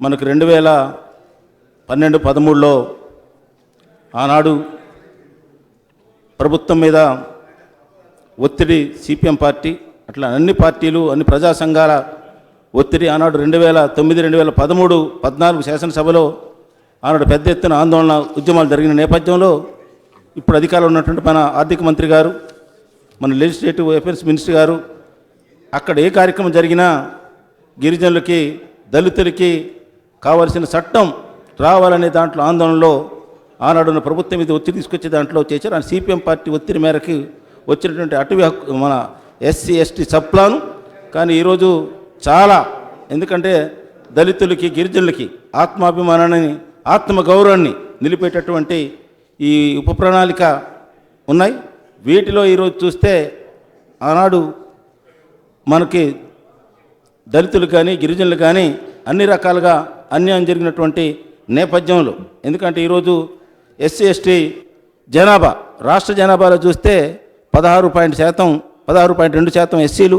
మనకు 2012-13లో ఆనాడు ప్రభుత్వం మీద ఒత్తిడి, సిపిఎం పార్టీ అట్లా అన్ని పార్టీలు అన్ని ప్రజా సంఘాల ఒత్తిడి ఆనాడు 2009-2013-14 శాసనసభలో ఆనాడు పెద్ద ఎత్తున ఆందోళన ఉద్యమాలు జరిగిన నేపథ్యంలో ఇప్పుడు అధికారంలో ఉన్నటువంటి మన ఆర్థిక మంత్రి గారు, మన లెజిస్లేటివ్ అఫైర్స్ మినిస్టర్ గారు అక్కడ ఏ కార్యక్రమం జరిగినా గిరిజనులకి, దళితులకి కావాల్సిన చట్టం రావాలనే దాంట్లో ఆందోళనలో ఆనాడున్న ప్రభుత్వం మీద ఒత్తిడి తీసుకొచ్చే దాంట్లో చేశారు. ఆ సిపిఎం పార్టీ ఒత్తిడి మేరకు వచ్చినటువంటి అటవీ హక్కు మన ఎస్సీ ఎస్టీ సబ్ ప్లాను. కానీ ఈరోజు చాలా, ఎందుకంటే దళితులకి, గిరిజనులకి ఆత్మాభిమానాన్ని, ఆత్మగౌరవాన్ని నిలిపేటటువంటి ఈ ఉప ప్రణాళిక ఉన్నాయి. వీటిలో ఈరోజు చూస్తే ఆనాడు మనకి దళితులు కానీ, గిరిజనులు కానీ అన్ని రకాలుగా అన్యాయం జరిగినటువంటి నేపథ్యంలో, ఎందుకంటే ఈరోజు ఎస్సీ ఎస్టీ జనాభా రాష్ట్ర జనాభాలో చూస్తే 16.2% ఎస్సీలు,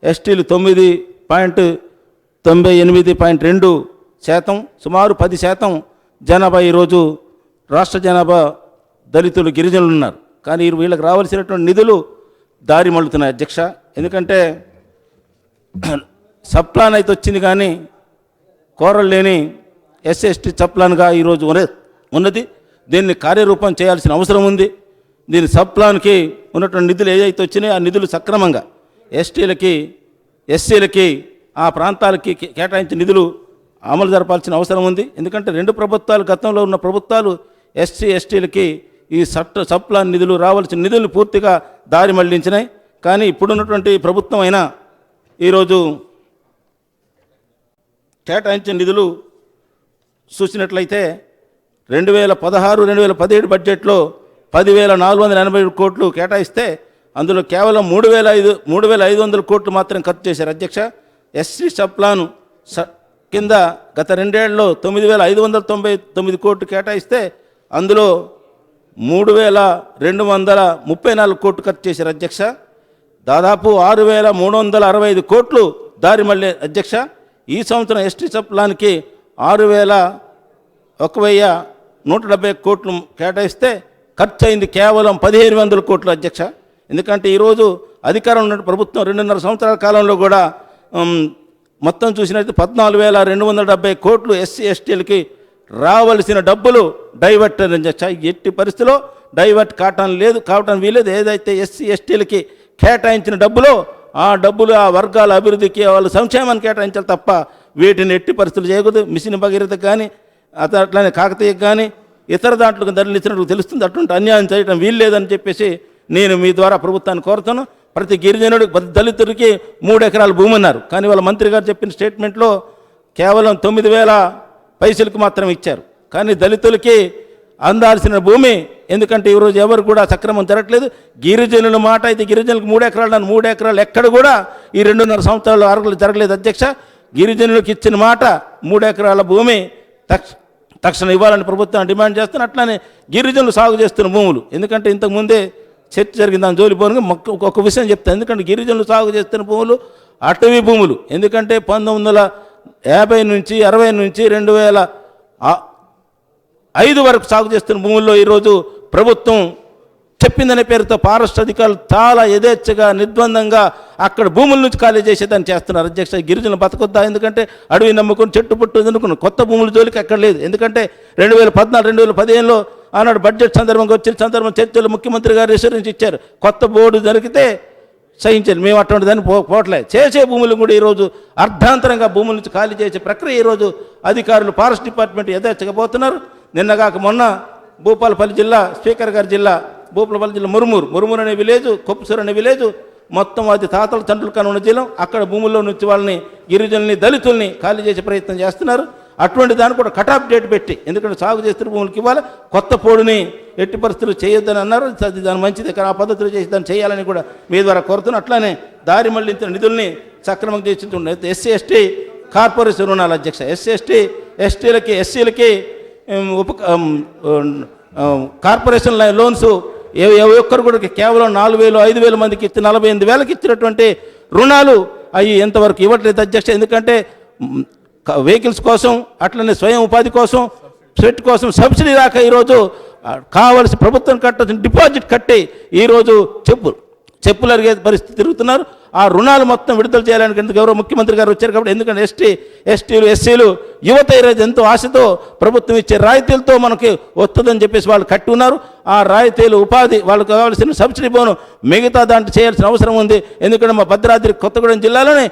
ఎస్టీలు 9.98.2%, సుమారు 10% జనాభా ఈరోజు రాష్ట్ర జనాభా దళితులు, గిరిజనులు ఉన్నారు. కానీ వీళ్ళకి రావాల్సినటువంటి నిధులు దారి మళ్ళుతున్నాయి అధ్యక్ష. ఎందుకంటే సబ్ ప్లాన్ అయితే వచ్చింది కానీ కోరలు లేని ఎస్సీ ఎస్టీ సబ్ ప్లాన్గా ఈరోజు ఉన్నది. దీన్ని కార్యరూపం చేయాల్సిన అవసరం ఉంది. దీని సబ్ ప్లాన్కి ఉన్నటువంటి నిధులు ఏదైతే వచ్చినాయో ఆ నిధులు సక్రమంగా ఎస్టీలకి, ఎస్సీలకి, ఆ ప్రాంతాలకి కేటాయించిన నిధులు అమలు జరపాల్సిన అవసరం ఉంది. ఎందుకంటే రెండు ప్రభుత్వాలు, గతంలో ఉన్న ప్రభుత్వాలు ఎస్సీ ఎస్టీలకి ఈ సబ్ ప్లాన్ నిధులు రావాల్సిన నిధులు పూర్తిగా దారి మళ్లించినాయి. కానీ ఇప్పుడున్నటువంటి ప్రభుత్వం అయినా ఈరోజు కేటాయించిన నిధులు చూసినట్లయితే 2016-2017 బడ్జెట్లో 10,487 కోట్లు కేటాయిస్తే అందులో కేవలం 3,500 కోట్లు మాత్రం ఖర్చు చేశారు అధ్యక్ష. ఎస్సీ సబ్ ప్లాను కింద గత 2 ఏళ్లలో 9,599 కోట్లు కేటాయిస్తే అందులో 3,234 కోట్లు ఖర్చు చేశారు అధ్యక్ష. దాదాపు 6,365 కోట్లు దారి మళ్ళీ అధ్యక్ష. ఈ సంవత్సరం ఎస్టీ సబ్ ప్లాన్కి 6,170 కోట్లు కేటాయిస్తే ఖర్చు అయింది కేవలం 1,500 కోట్లు అధ్యక్ష. ఎందుకంటే ఈరోజు అధికారం ఉన్న ప్రభుత్వం 2.5 సంవత్సరాల కాలంలో కూడా మొత్తం చూసినట్టు 14,270 కోట్లు ఎస్సీ ఎస్టీలకి రావలసిన డబ్బులు డైవర్ట్ అధ్యక్ష. ఎట్టి పరిస్థితిలో డైవర్ట్ కావటం వీలేదు. ఏదైతే ఎస్సీ ఎస్టీలకి కేటాయించిన డబ్బులో ఆ డబ్బులు ఆ వర్గాల అభివృద్ధికి, వాళ్ళ సంక్షేమాన్ని కేటాయించాలి తప్ప వీటిని ఎట్టి పరిస్థితులు చేయకూడదు. మిషన్ భగీరథకు కానీ అట్లానే కాకతీయకు కానీ ఇతర దాంట్లో ధరలు ఇచ్చినట్టు తెలుస్తుంది. అటువంటి అన్యాయం చేయడం వీల్లేదని చెప్పేసి నేను మీ ద్వారా ప్రభుత్వాన్ని కోరుతాను. ప్రతి గిరిజనుడు, దళితుడికి 3 ఎకరాల భూమి అన్నారు. కానీ వాళ్ళ మంత్రి గారు చెప్పిన స్టేట్మెంట్లో కేవలం 9,000 పైసలకు మాత్రం ఇచ్చారు. కానీ దళితులకి అందాల్సిన భూమి, ఎందుకంటే ఈరోజు ఎవరు కూడా సక్రమం జరగట్లేదు. గిరిజనుల మాట అయితే గిరిజనులకు 3 ఎకరాలు, 3 ఎకరాలు ఎక్కడ కూడా ఈ 2.5 సంవత్సరాలు అర్హులు జరగలేదు అధ్యక్ష. గిరిజనులకు ఇచ్చిన మాట 3 ఎకరాల భూమి తక్షణం ఇవ్వాలని ప్రభుత్వం డిమాండ్ చేస్తున్నారు. అట్లానే గిరిజనులు సాగు చేస్తున్న భూములు, ఎందుకంటే ఇంతకుముందే చర్చ జరిగింది దాని జోలి పోను. ఒక విషయం చెప్తాను. ఎందుకంటే గిరిజనులు సాగు చేస్తున్న భూములు అటవీ భూములు. ఎందుకంటే 1950 నుంచి 60 నుంచి 2005 వరకు సాగు చేస్తున్న భూముల్లో ఈరోజు ప్రభుత్వం చెప్పిందనే పేరుతో ఫారెస్ట్ అధికారులు చాలా యథేచ్ఛగా, నిర్బంధంగా అక్కడ భూముల నుంచి ఖాళీ చేసేదాన్ని చేస్తున్నారు అధ్యక్ష. గిరిజనులు బతకొద్దా? ఎందుకంటే అడవి నమ్ముకొని చెట్టు పుట్టు అనుకున్న కొత్త భూముల జోలికి ఎక్కడ లేదు. ఎందుకంటే 2014-2015లో ఆనాడు బడ్జెట్ సందర్భంగా వచ్చిన చర్చలు ముఖ్యమంత్రి గారు రిసర్వెన్స్ ఇచ్చారు. కొత్త బోర్డు జరిగితే సహించారు. మేము అటువంటి దాన్ని పోవట్లే. చేసే భూములు కూడా ఈరోజు అర్ధాంతరంగా భూముల నుంచి ఖాళీ చేసే ప్రక్రియ ఈరోజు అధికారులు, ఫారెస్ట్ డిపార్ట్మెంట్ యథేచ్ఛగా పోతున్నారు. నిన్నగాక మొన్న భూపాలపల్లి జిల్లా, స్పీకర్ గారి జిల్లా, భూపాలపల్లి జిల్లా మురుమూరు అనే విలేజ్, కొప్పుసూరు అనే విలేజ్, మొత్తం అది తాతల తండ్రులు కాని ఉన్న జిల్లా. అక్కడ భూముల్లో నుంచి వాళ్ళని, గిరిజనుల్ని, దళితుల్ని ఖాళీ చేసే ప్రయత్నం చేస్తున్నారు. అటువంటి దాన్ని కూడా కటాఫ్ డేట్ పెట్టి, ఎందుకంటే సాగు చేస్తున్న భూములకి ఇవ్వాలి, కొత్త పోడుని ఎట్టి పరిస్థితులు చేయొద్దని అన్నారు. దాని మంచిది, కానీ ఆ పద్ధతులు చేసి దాన్ని చేయాలని కూడా మీ ద్వారా కోరుతున్నాను. అట్లానే దారి మళ్లించిన నిధుల్ని సక్రమంగా చేస్తుండే ఎస్సీ ఎస్టీ కార్పొరేషన్ రుణాలు అధ్యక్ష. ఎస్సీలకి కార్పొరేషన్ లోన్స్ ఏ ఒక్కరు కూడా కేవలం 4,000, 5,000 మందికి ఇచ్చి 48,000కి ఇచ్చినటువంటి రుణాలు అవి ఎంతవరకు ఇవ్వట్లేదు అధ్యక్ష. ఎందుకంటే వెహికల్స్ కోసం, అట్లనే స్వయం ఉపాధి కోసం, సెట్ కోసం సబ్సిడీ రాక ఈరోజు కావలసి ప్రభుత్వం కట్టాల్సిన డిపాజిట్ కట్టి ఈరోజు చెప్పులు అరిగే పరిస్థితి తిరుగుతున్నారు. ఆ రుణాలు మొత్తం విడుదల చేయాలని గౌరవ ముఖ్యమంత్రి గారు వచ్చారు కాబట్టి, ఎందుకంటే ఎస్టీలు ఎస్సీలు యువత ఈరోజు ఎంతో ఆశతో ప్రభుత్వం ఇచ్చే రాయితీలతో మనకి వస్తుందని చెప్పేసి వాళ్ళు కట్టి ఉన్నారు. ఆ రాయితీలు ఉపాధి వాళ్ళకు కావాల్సిన సబ్సిడీ బోను మిగతా దాంట్లో చేయాల్సిన అవసరం ఉంది. ఎందుకంటే మా భద్రాద్రి కొత్తగూడెం జిల్లాలోనే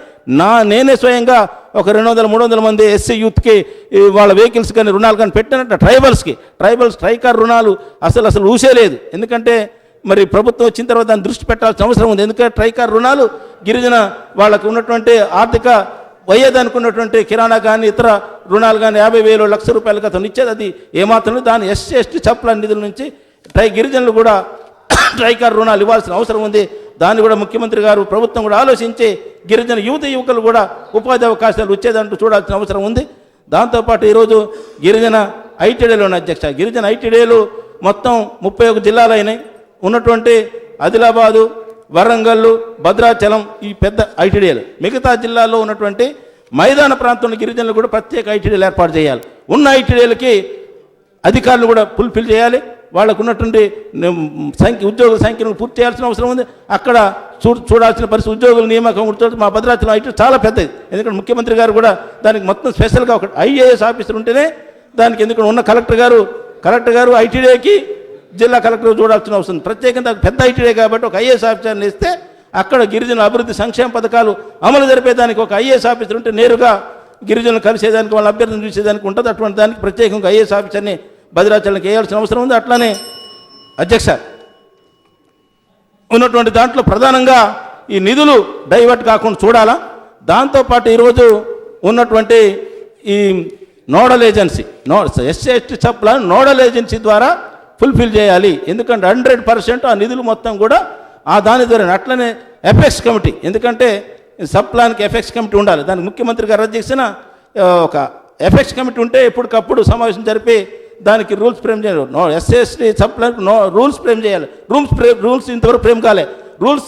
నేనే స్వయంగా ఒక 200-300 మంది ఎస్సీ యూత్కి వాళ్ళ వెహికల్స్ కానీ రుణాలు కానీ పెట్టినట్టు ట్రైబల్స్ ట్రైకార్ రుణాలు అసలు ఊసే లేదు. ఎందుకంటే మరి ప్రభుత్వం వచ్చిన తర్వాత దాన్ని దృష్టి పెట్టాల్సిన అవసరం ఉంది. ఎందుకంటే ట్రైకార్ రుణాలు గిరిజన వాళ్ళకు ఉన్నటువంటి ఆర్థిక వయ్యేదానికి ఉన్నటువంటి కిరాణా కానీ ఇతర రుణాలు కానీ 50,000 లక్ష రూపాయలకి అతను ఇచ్చేది. అది ఏమాత్రం దాన్ని ఎస్సీ ఎస్టీ చప్ల నిధుల నుంచి గిరిజనులు కూడా ట్రైకార్ రుణాలు ఇవ్వాల్సిన అవసరం ఉంది. దాన్ని కూడా ముఖ్యమంత్రి గారు ప్రభుత్వం కూడా ఆలోచించి గిరిజన యువకులు కూడా ఉపాధి అవకాశాలు వచ్చేదంటూ చూడాల్సిన అవసరం ఉంది. దాంతోపాటు ఈరోజు గిరిజన ఐటీడీలు ఉన్నాయి అధ్యక్ష. గిరిజన ఐటీడీలు మొత్తం 31 జిల్లాలు అయినాయి. ఉన్నటువంటి ఆదిలాబాదు, వరంగల్, భద్రాచలం ఈ పెద్ద ఐటీడీలు. మిగతా జిల్లాల్లో ఉన్నటువంటి మైదాన ప్రాంతంలో గిరిజనులు కూడా ప్రత్యేక ఐటీడీలు ఏర్పాటు చేయాలి. ఉన్న ఐటీడీలకి అధికారులు కూడా ఫుల్ఫిల్ చేయాలి. వాళ్ళకు ఉన్నటువంటి ఉద్యోగుల సంఖ్యను పూర్తి చేయాల్సిన అవసరం ఉంది. అక్కడ చూడాల్సిన పరిస్థితి ఉద్యోగుల నియామకం కూడా మా భద్రాచలం ఐటీ చాలా పెద్దది. ఎందుకంటే ముఖ్యమంత్రి గారు కూడా దానికి మొత్తం స్పెషల్గా ఒక ఐఏఎస్ ఆఫీసర్ ఉంటేనే దానికి, ఎందుకంటే ఉన్న కలెక్టర్ గారు ఐటీడీకి జిల్లా కలెక్టర్ చూడాల్సిన అవసరం. ప్రత్యేకంగా పెద్ద ఐటీడీ కాబట్టి ఒక ఐఏఎస్ ఆఫీసర్ని ఇస్తే అక్కడ గిరిజన అభివృద్ధి సంక్షేమ పథకాలు అమలు జరిపేదానికి ఒక ఐఏఎస్ ఆఫీసర్ ఉంటే నేరుగా గిరిజనులు కలిసేదానికి, వాళ్ళ అభ్యర్థులను చూసేదానికి ఉంటుంది. అటువంటి దానికి ప్రత్యేకంగా ఐఏఎస్ ఆఫీసర్ని భద్రాచలంకి వేయాల్సిన అవసరం ఉంది. అట్లానే అధ్యక్ష ఉన్నటువంటి దాంట్లో ప్రధానంగా ఈ నిధులు డైవర్ట్ కాకుండా చూడాలా. దాంతోపాటు ఈరోజు ఉన్నటువంటి ఈ నోడల్ ఏజెన్సీ ఎస్సీ ఎస్టీ సప్ల నోడల్ ఏజెన్సీ ద్వారా ఫుల్ఫిల్ చేయాలి. ఎందుకంటే 100% ఆ నిధులు మొత్తం కూడా ఆ దాని ద్వారా. అట్లనే ఎఫెక్స్ కమిటీ, ఎందుకంటే సప్లాన్కి ఎఫెక్స్ కమిటీ ఉండాలి. దానికి ముఖ్యమంత్రి గారు రద్దు చేసిన ఒక ఎఫెక్స్ కమిటీ ఉంటే ఎప్పటికప్పుడు సమావేశం జరిపి దానికి రూల్స్ ఫ్రేమ్ చేయాలి. ఎస్సీ ఎస్టీ సప్లాన్కి రూల్స్ ఫ్రేమ్ చేయాలి. రూల్స్ ఇంతవరకు ఫ్రేమ్ కాలే.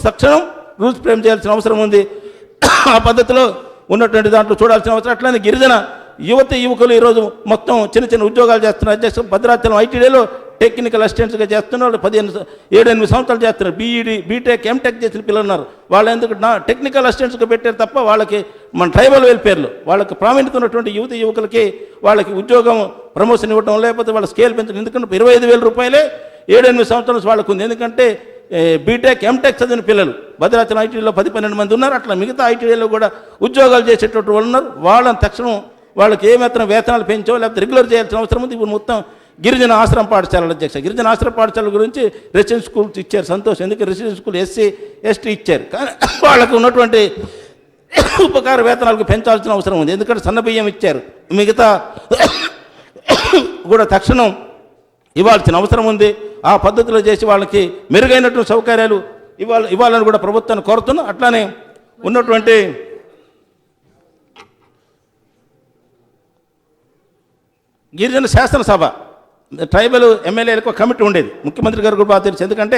తక్షణం రూల్స్ ఫ్రేమ్ చేయాల్సిన అవసరం ఉంది. ఆ పద్ధతిలో ఉన్నటువంటి దాంట్లో చూడాల్సిన అవసరం. అట్లనే గిరిజన యువకులు ఈరోజు మొత్తం చిన్న ఉద్యోగాలు చేస్తున్నారు అధ్యక్ష. భద్రాచలం ఐటీడీలో టెక్నికల్ అసిస్టెంట్స్గా చేస్తున్నారు. 7-8 సంవత్సరాలు చేస్తున్నారు. బీఈడి, బీటెక్, ఎంటెక్ చేసిన పిల్లలు ఉన్నారు. వాళ్ళు ఎందుకు టెక్నికల్ అసిస్టెంట్స్గా పెట్టారు తప్ప వాళ్ళకి మన ట్రైబల్ వెల్ఫేర్లో వాళ్ళకి ప్రావీణ్యత ఉన్నటువంటి యువకులకి వాళ్ళకి ఉద్యోగం ప్రమోషన్ ఇవ్వడం, లేకపోతే వాళ్ళ స్కేల్ పెంచడం. ఎందుకంటే 25,000 రూపాయలే 7-8 సంవత్సరాలు వాళ్ళకు ఉంది. ఎందుకంటే బీటెక్, ఎంటెక్ చదివిన పిల్లలు భద్రాచలం ఐటీడీలో 10-12 మంది ఉన్నారు. అట్లా మిగతా ఐటీడీలో కూడా ఉద్యోగాలు చేసేటటువంటి వాళ్ళు ఉన్నారు. వాళ్ళని తక్షణం వాళ్ళకి ఏమాత్రం వేతనాలు పెంచో లేకపోతే రెగ్యులర్ చేయాల్సిన అవసరం ఉంది. ఇప్పుడు మొత్తం గిరిజన ఆశ్రమ పాఠశాలలు అధ్యక్ష. గిరిజన ఆశ్రమ పాఠశాలల గురించి రెసిడెన్షియల్ స్కూల్స్ ఇచ్చారు, సంతోషం. ఎందుకంటే రెసిడెన్షియల్ స్కూల్ ఎస్సీ ఎస్టీ ఇచ్చారు, కానీ వాళ్ళకు ఉన్నటువంటి ఉపకార వేతనాలకు పెంచాల్సిన అవసరం ఉంది. ఎందుకంటే సన్నబియ్యం ఇచ్చారు, మిగతా కూడా తక్షణం ఇవ్వాల్సిన అవసరం ఉంది. ఆ పద్ధతిలో చేసి వాళ్ళకి మెరుగైనటువంటి సౌకర్యాలు ఇవ్వాలని కూడా ప్రభుత్వాన్ని కోరుతున్నాం. అట్లానే ఉన్నటువంటి గిరిజన శాసనసభ ట్రైబల్ ఎమ్మెల్యేలకు కమిటీ ఉండేది. ముఖ్యమంత్రి గారు కూడా బాగా తెలుసు. ఎందుకంటే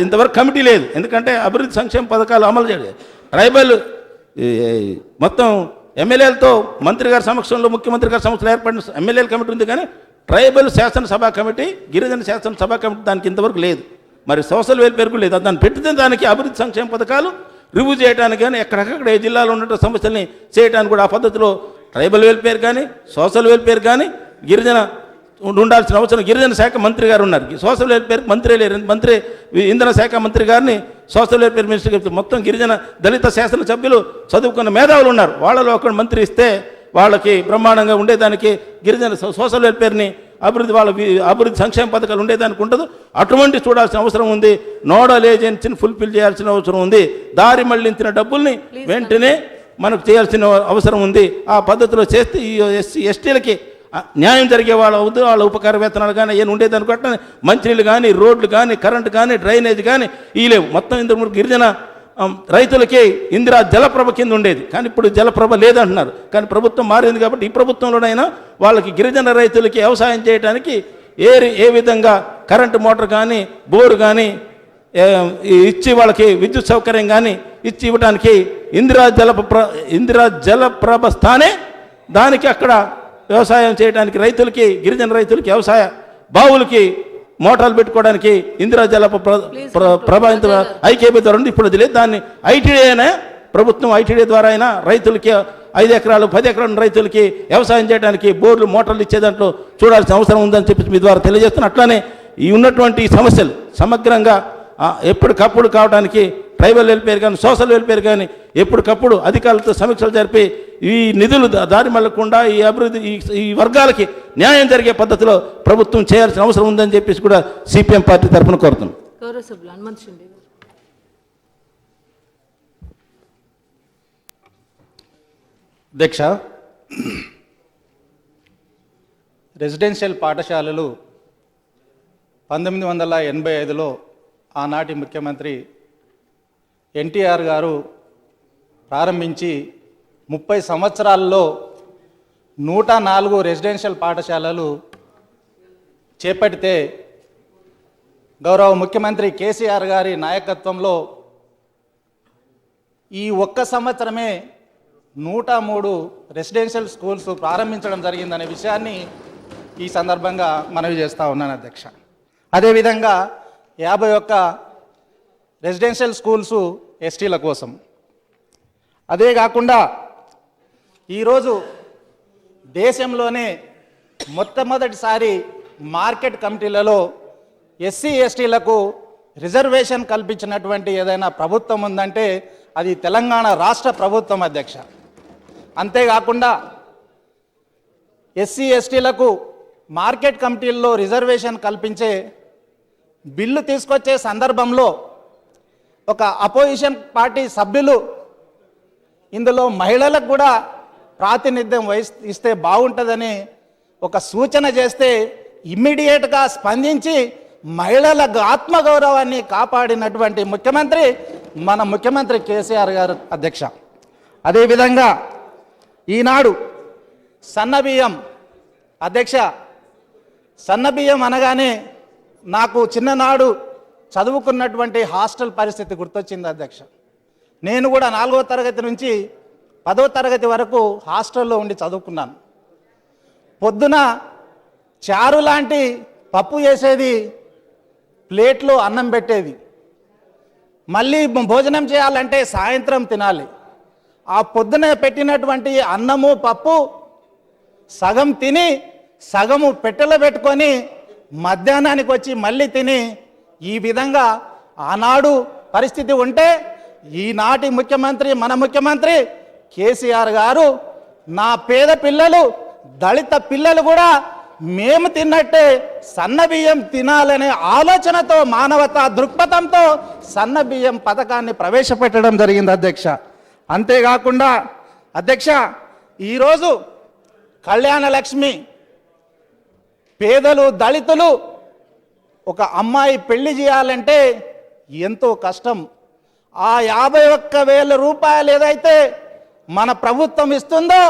ఇంతవరకు కమిటీ లేదు. ఎందుకంటే అభివృద్ధి సంక్షేమ పథకాలు అమలు చేయలేదు. ట్రైబల్ మొత్తం ఎమ్మెల్యేలతో మంత్రి గారి సమక్షంలో, ముఖ్యమంత్రి గారి సమక్షంలో ఏర్పడిన ఎమ్మెల్యేల కమిటీ ఉంది, కానీ ట్రైబల్ శాసనసభ కమిటీ, గిరిజన శాసనసభ కమిటీ దానికి ఇంతవరకు లేదు. మరి సోషల్ వెల్ఫేర్ కూడా లేదు. దాన్ని పెట్టితే దానికి అభివృద్ధి సంక్షేమ పథకాలు రివ్యూ చేయడానికి కానీ ఎక్కడెక్కడ ఏ జిల్లాలో ఉన్న సమస్యల్ని చేయడానికి కూడా ఆ పద్ధతిలో ట్రైబల్ వెల్ఫేర్ కానీ సోషల్ వెల్ఫేర్ కానీ గిరిజన ఉండాల్సిన అవసరం. గిరిజన శాఖ మంత్రి గారు ఉన్నారు, సోషల్ వెల్ఫేర్ మంత్రి లేరు. మంత్రి ఇంధన శాఖ మంత్రి గారిని సోషల్ వెల్ఫేర్ మినిస్టర్ చెప్తారు. మొత్తం గిరిజన దళిత శాసనసభ్యులు చదువుకున్న మేధావులు ఉన్నారు. వాళ్ళలో ఒక మంత్రి ఇస్తే వాళ్ళకి బ్రహ్మాండంగా ఉండేదానికి, గిరిజన సోషల్ వెల్ఫేర్ని అభివృద్ధి సంక్షేమ పథకాలు ఉండేదానికి ఉండదు. అటువంటి చూడాల్సిన అవసరం ఉంది. నోడల్ ఏజెన్సీని ఫుల్ఫిల్ చేయాల్సిన అవసరం ఉంది. దారి మళ్లించిన డబ్బుల్ని వెంటనే మనకు చేయాల్సిన అవసరం ఉంది. ఆ పద్ధతిలో చేస్తే ఈ ఎస్టీలకి న్యాయం జరిగే వాళ్ళ ఉపకార వేతనాలు కానీ ఏమి ఉండేదానికి అట్లా మంచినీళ్ళు కానీ, రోడ్లు కానీ, కరెంటు కానీ, డ్రైనేజ్ కానీ ఈ లేవు. మొత్తం ఇంతకు గిరిజన రైతులకి ఇందిరా జలప్రభ కింద ఉండేది, కానీ ఇప్పుడు జలప్రభ లేదంటున్నారు. కానీ ప్రభుత్వం మారింది కాబట్టి ఈ ప్రభుత్వంలోనైనా వాళ్ళకి గిరిజన రైతులకి వ్యవసాయం చేయడానికి ఏ విధంగా కరెంటు మోటార్ కానీ, బోరు కానీ ఇచ్చి వాళ్ళకి విద్యుత్ సౌకర్యం కానీ ఇచ్చి ఇవ్వడానికి ఇందిరా జలప్రభ స్థానే దానికి అక్కడ వ్యవసాయం చేయడానికి రైతులకి, గిరిజన రైతులకి వ్యవసాయ బావులకి మోటార్లు పెట్టుకోవడానికి ఇందిరాజల ప్రభావిత ఐకేపీ ద్వారా ఉంది. ఇప్పుడు అది లేదు. దాన్ని ఐటీడీఏనే ప్రభుత్వం ఐటీడీ ద్వారా అయినా రైతులకి 5 ఎకరాలు 10 ఎకరాల రైతులకి వ్యవసాయం చేయడానికి బోర్లు మోటార్లు ఇచ్చే దాంట్లో చూడాల్సిన అవసరం ఉందని చెప్పి మీ ద్వారా తెలియజేస్తున్నా. అట్లానే ఈ ఉన్నటువంటి సమస్యలు సమగ్రంగా ఎప్పటికప్పుడు కావడానికి ట్రైబల్ వెల్ఫేర్ కానీ సోషల్ వెల్ఫేర్ కానీ ఎప్పటికప్పుడు అధికారులతో సమీక్షలు జరిపి ఈ నిధులు దారి మళ్ళకుండా ఈ అభివృద్ధి ఈ వర్గాలకి న్యాయం జరిగే పద్ధతిలో ప్రభుత్వం చేయాల్సిన అవసరం ఉందని చెప్పేసి కూడా సిపిఎం పార్టీ తరఫున కోరుతున్నాం. అధ్యక్ష, రెసిడెన్షియల్ పాఠశాలలు 1985లో ఆనాటి ముఖ్యమంత్రి ఎన్టీఆర్ గారు ప్రారంభించి 30 సంవత్సరాల్లో 104 రెసిడెన్షియల్ పాఠశాలలు చేపడితే గౌరవ ముఖ్యమంత్రి కేసీఆర్ గారి నాయకత్వంలో ఈ ఒక్క సంవత్సరమే 103 రెసిడెన్షియల్ స్కూల్స్ ప్రారంభించడం జరిగిందనే విషయాన్ని ఈ సందర్భంగా మనవి చేస్తూ ఉన్నాను అధ్యక్ష. అదేవిధంగా 51 రెసిడెన్షియల్ స్కూల్స్ ఎస్టీల కోసం. అదే కాకుండా ఈరోజు దేశంలోనే మొట్టమొదటిసారి మార్కెట్ కమిటీలలో ఎస్సీ ఎస్టీలకు రిజర్వేషన్ కల్పించినటువంటి ఏదైనా ప్రభుత్వం ఉందంటే అది తెలంగాణ రాష్ట్ర ప్రభుత్వం అధ్యక్ష. అంతేకాకుండా ఎస్సీ ఎస్టీలకు మార్కెట్ కమిటీల్లో రిజర్వేషన్ కల్పించే బిల్లు తీసుకొచ్చే సందర్భంలో ఒక అపోజిషన్ పార్టీ సభ్యులు ఇందులో మహిళలకు కూడా ప్రాతినిధ్యం ఇస్తే బాగుంటుందని ఒక సూచన చేస్తే ఇమ్మీడియట్గా స్పందించి మహిళల ఆత్మగౌరవాన్ని కాపాడినటువంటి ముఖ్యమంత్రి మన ముఖ్యమంత్రి కేసీఆర్ గారు అధ్యక్ష. అదేవిధంగా ఈనాడు సన్నబియ్యం అధ్యక్ష, సన్నబియ్యం అనగానే నాకు చిన్ననాడు చదువుకున్నటువంటి హాస్టల్ పరిస్థితి గుర్తొచ్చింది అధ్యక్ష. నేను కూడా 4వ తరగతి నుంచి 10వ తరగతి వరకు హాస్టల్లో ఉండి చదువుకున్నాను. పొద్దున చారు లాంటి పప్పు చేసేది, ప్లేట్లో అన్నం పెట్టేది. మళ్ళీ భోజనం చేయాలంటే సాయంత్రం తినాలి. ఆ పొద్దున పెట్టినటువంటి అన్నము పప్పు సగం తిని సగము పెట్టెలో పెట్టుకొని మధ్యాహ్నానికి వచ్చి మళ్ళీ తిని, ఈ విధంగా ఆనాడు పరిస్థితి ఉంటే ఈనాటి ముఖ్యమంత్రి మన ముఖ్యమంత్రి కేసీఆర్ గారు నా పేద పిల్లలు దళిత పిల్లలు కూడా మేము తిన్నట్టే సన్నబియ్యం తినాలనే ఆలోచనతో మానవతా దృక్పథంతో సన్నబియ్యం పథకాన్ని ప్రవేశపెట్టడం జరిగింది అధ్యక్ష. అంతేకాకుండా అధ్యక్ష, ఈరోజు కళ్యాణ లక్ష్మి పేదలు దళితులు ఒక అమ్మాయి పెళ్లి చేయాలంటే ఎంతో కష్టం. ఆ 51,000 రూపాయలు ఏదైతే మన ప్రభుత్వం ఇస్తుందో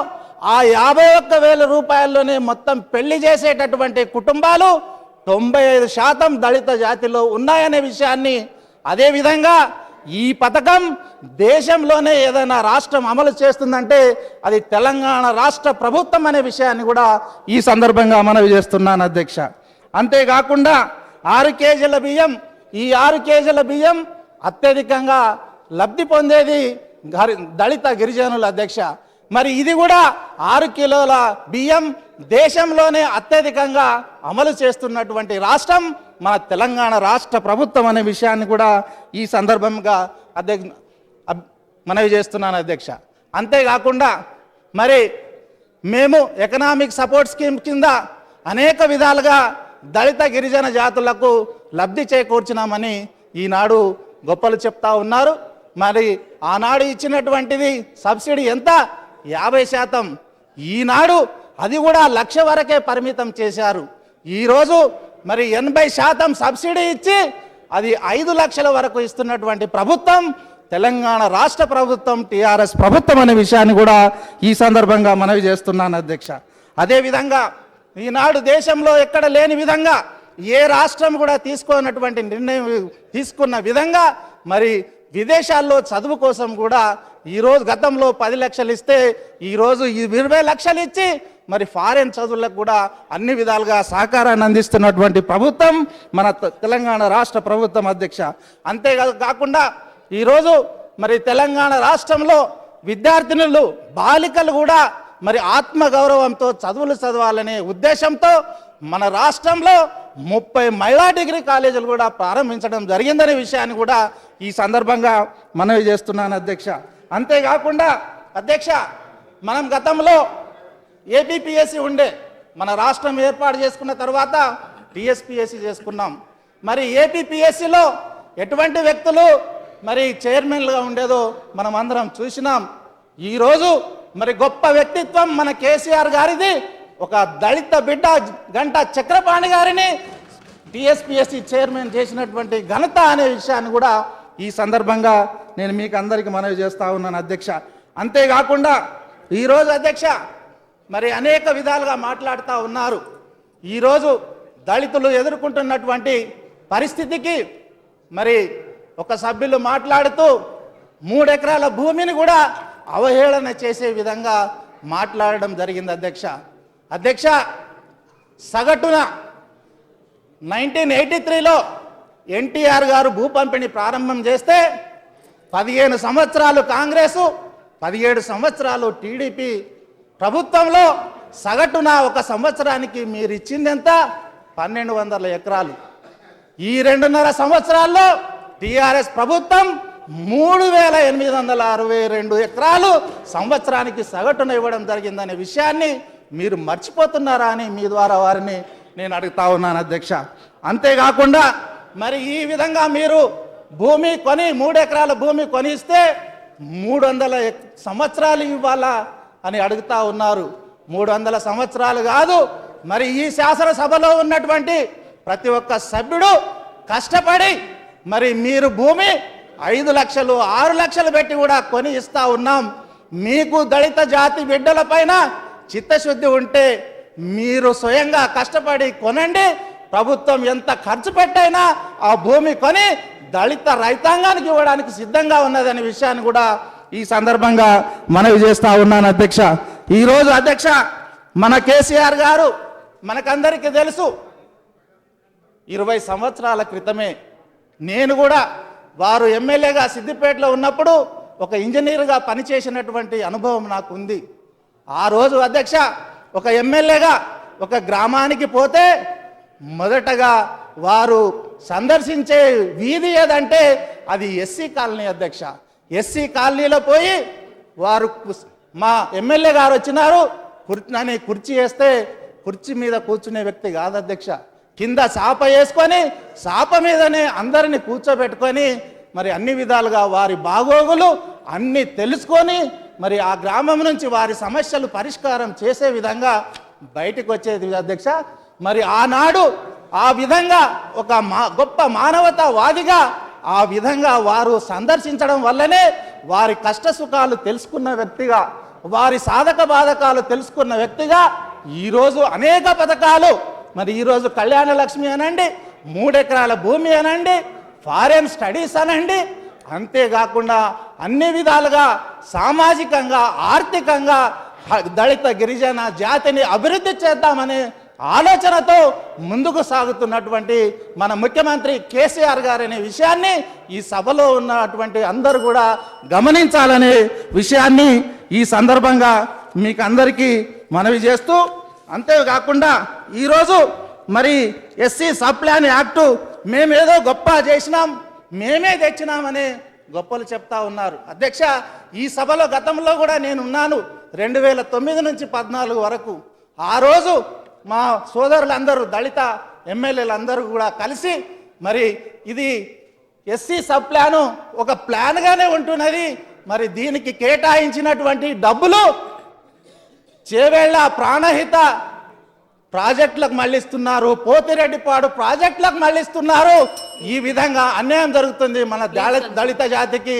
ఆ 51,000 రూపాయల్లోనే మొత్తం పెళ్లి చేసేటటువంటి కుటుంబాలు 95% దళిత జాతిలో ఉన్నాయనే విషయాన్ని, అదేవిధంగా ఈ పథకం దేశంలోనే ఏదైనా రాష్ట్రం అమలు చేస్తుందంటే అది తెలంగాణ రాష్ట్ర ప్రభుత్వం అనే విషయాన్ని కూడా ఈ సందర్భంగా మనవి చేస్తున్నాను అధ్యక్ష. అంతేకాకుండా 6 కేజీల బియ్యం, ఈ 6 కేజీల బియ్యం అత్యధికంగా లబ్ధి పొందేది దళిత గిరిజనుల అధ్యక్ష. మరి ఇది కూడా 6 కిలోల బియ్యం దేశంలోనే అత్యధికంగా అమలు చేస్తున్నటువంటి రాష్ట్రం మన తెలంగాణ రాష్ట్ర ప్రభుత్వం అనే విషయాన్ని కూడా ఈ సందర్భంగా మనవి చేస్తున్నాను అధ్యక్ష. అంతేకాకుండా మరి మేము ఎకనామిక్ సపోర్ట్ స్కీమ్ కింద అనేక విధాలుగా దళిత గిరిజన జాతులకు లబ్ధి చేకూర్చినామని ఈనాడు గొప్పలు చెప్తా ఉన్నారు. మరి ఆనాడు ఇచ్చినటువంటిది సబ్సిడీ ఎంత? 50%. ఈనాడు అది కూడా 1,00,000 వరకే పరిమితం చేశారు. ఈరోజు మరి 80% సబ్సిడీ ఇచ్చి అది 5 లక్షల వరకు ఇస్తున్నటువంటి ప్రభుత్వం తెలంగాణ రాష్ట్ర ప్రభుత్వం, టీఆర్ఎస్ ప్రభుత్వం అనే విషయాన్ని కూడా ఈ సందర్భంగా మనవి చేస్తున్నాను అధ్యక్ష. అదేవిధంగా ఈనాడు దేశంలో ఎక్కడ లేని విధంగా ఏ రాష్ట్రం కూడా తీసుకున్నటువంటి నిర్ణయం తీసుకున్న విధంగా మరి విదేశాల్లో చదువు కోసం కూడా ఈరోజు గతంలో 10 లక్షలు ఇస్తే ఈరోజు 20 లక్షలు ఇచ్చి మరి ఫారెన్ చదువులకు కూడా అన్ని విధాలుగా సహకారాన్ని అందిస్తున్నటువంటి ప్రభుత్వం మన తెలంగాణ రాష్ట్ర ప్రభుత్వం అధ్యక్ష. అంతేకాకుండా ఈరోజు మరి తెలంగాణ రాష్ట్రంలో విద్యార్థినులు బాలికలు కూడా మరి ఆత్మగౌరవంతో చదువులు చదవాలనే ఉద్దేశంతో మన రాష్ట్రంలో 30 మహిళా డిగ్రీ కాలేజీలు కూడా ప్రారంభించడం జరిగిందనే విషయాన్ని కూడా ఈ సందర్భంగా మనవి చేస్తున్నాను అధ్యక్ష. అంతేకాకుండా అధ్యక్ష, మనం గతంలో ఏపీపీఎస్సీ ఉండే, మన రాష్ట్రం ఏర్పాటు చేసుకున్న తర్వాత టీఎస్పీఎస్సీ చేసుకున్నాం. మరి ఏపీపీఎస్సీలో ఎటువంటి వ్యక్తులు మరి చైర్మన్లుగా ఉండేదో మనం అందరం చూసినాం. ఈరోజు మరి గొప్ప వ్యక్తిత్వం మన కేసీఆర్ గారిది. ఒక దళిత బిడ్డ గంటా చక్రపాణి గారిని టీఎస్పీఎస్సీ చైర్మన్ చేసినటువంటి ఘనత అనే విషయాన్ని కూడా ఈ సందర్భంగా నేను మీకు అందరికీ మనవి చేస్తా ఉన్నాను అధ్యక్ష. అంతేకాకుండా ఈరోజు అధ్యక్ష మరి అనేక విధాలుగా మాట్లాడుతూ ఉన్నారు. ఈరోజు దళితులు ఎదుర్కొంటున్నటువంటి పరిస్థితికి మరి ఒక సభ్యులు మాట్లాడుతూ 3 ఎకరాల భూమిని కూడా అవహేళన చేసే విధంగా మాట్లాడడం జరిగింది అధ్యక్ష. అధ్యక్ష, సగటున 1983లో ఎన్టీఆర్ గారు భూ పంపిణీ ప్రారంభం చేస్తే 15 సంవత్సరాలు కాంగ్రెసు, 17 సంవత్సరాలు టీడీపీ ప్రభుత్వంలో సగటున ఒక సంవత్సరానికి మీరు ఇచ్చింది ఎంత? 1200 ఎకరాలు. ఈ 2.5 సంవత్సరాల్లో టీఆర్ఎస్ ప్రభుత్వం 3862 ఎకరాలు సంవత్సరానికి సగటున ఇవ్వడం జరిగిందనే విషయాన్ని మీరు మర్చిపోతున్నారా అని మీ ద్వారా వారిని నేను అడుగుతా ఉన్నాను అధ్యక్ష. అంతేకాకుండా మరి ఈ విధంగా మీరు భూమి కొని 3 ఎకరాల భూమి కొనిస్తే 300 సంవత్సరాలు ఇవ్వాలా అని అడుగుతా ఉన్నారు. 300 సంవత్సరాలు కాదు, మరి ఈ శాసనసభలో ఉన్నటువంటి ప్రతి ఒక్క సభ్యుడు కష్టపడి మరి మీరు భూమి 5 లక్షలు 6 లక్షలు పెట్టి కూడా కొని ఇస్తా ఉన్నాం. మీకు దళిత జాతి బిడ్డల పైన చిత్తశుద్ధి ఉంటే మీరు స్వయంగా కష్టపడి కొనండి. ప్రభుత్వం ఎంత ఖర్చు పెట్టైనా ఆ భూమి కొని దళిత రైతాంగానికి ఇవ్వడానికి సిద్ధంగా ఉన్నదనే విషయాన్ని కూడా ఈ సందర్భంగా మనవి చేస్తా ఉన్నాను అధ్యక్ష. ఈరోజు అధ్యక్ష, మన కేసీఆర్ గారు మనకందరికీ తెలుసు, 20 సంవత్సరాల క్రితమే నేను కూడా వారు ఎమ్మెల్యేగా సిద్దిపేటలో ఉన్నప్పుడు ఒక ఇంజనీర్గా పనిచేసినటువంటి అనుభవం నాకు ఉంది. ఆ రోజు అధ్యక్ష, ఒక ఎమ్మెల్యేగా ఒక గ్రామానికి పోతే మొదటగా వారు సందర్శించే వీధి ఏదంటే అది ఎస్సీ కాలనీ అధ్యక్ష. ఎస్సీ కాలనీలో పోయి వారు మా ఎమ్మెల్యే గారు వచ్చినారు అని కుర్చీ వేస్తే కుర్చీ మీద కూర్చునే వ్యక్తి కాదు అధ్యక్ష. కింద చాప వేసుకొని చాప మీదనే అందరిని కూర్చోబెట్టుకొని మరి అన్ని విధాలుగా వారి బాగోగులు అన్నీ తెలుసుకొని మరి ఆ గ్రామం నుంచి వారి సమస్యలు పరిష్కారం చేసే విధంగా బయటకు వచ్చేది అధ్యక్ష. మరి ఆనాడు ఆ విధంగా ఒక గొప్ప మానవతావాదిగా ఆ విధంగా వారు సందర్శించడం వల్లనే వారి కష్ట సుఖాలు తెలుసుకున్న వ్యక్తిగా, వారి సాధక బాధకాలు తెలుసుకున్న వ్యక్తిగా ఈరోజు అనేక పథకాలు, మరి ఈరోజు కళ్యాణ లక్ష్మి అనండి, 3 ఎకరాల భూమి అనండి, ఫారెన్ స్టడీస్ అనండి, అంతేకాకుండా అన్ని విధాలుగా సామాజికంగా ఆర్థికంగా దళిత గిరిజన జాతిని అభివృద్ధి చేద్దామనే ఆలోచనతో ముందుకు సాగుతున్నటువంటి మన ముఖ్యమంత్రి కేసీఆర్ గారు అనే విషయాన్ని ఈ సభలో ఉన్నటువంటి అందరూ కూడా గమనించాలనే విషయాన్ని ఈ సందర్భంగా మీకు అందరికీ మనవి చేస్తూ, అంతేకాకుండా ఈరోజు మరి ఎస్సీ సబ్ ప్లాన్ యాక్టు మేమేదో గొప్ప చేసినాం, మేమే తెచ్చినామనే గొప్పలు చెప్తా ఉన్నారు అధ్యక్ష. ఈ సభలో గతంలో కూడా నేను ఉన్నాను 2009 నుంచి 14 వరకు. ఆ రోజు మా సోదరులందరూ దళిత ఎమ్మెల్యేలందరూ కూడా కలిసి మరి ఇది ఎస్సీ సబ్ ప్లాను ఒక ప్లాన్గానే ఉంటున్నది, మరి దీనికి కేటాయించినటువంటి డబ్బులు చేవేళ్ల ప్రాణహిత ప్రాజెక్టులకు మళ్ళిస్తున్నారు, పోతిరెడ్డిపాడు ప్రాజెక్టులకు మళ్ళిస్తున్నారు. ఈ విధంగా అన్యాయం జరుగుతుంది మన దళిత జాతికి.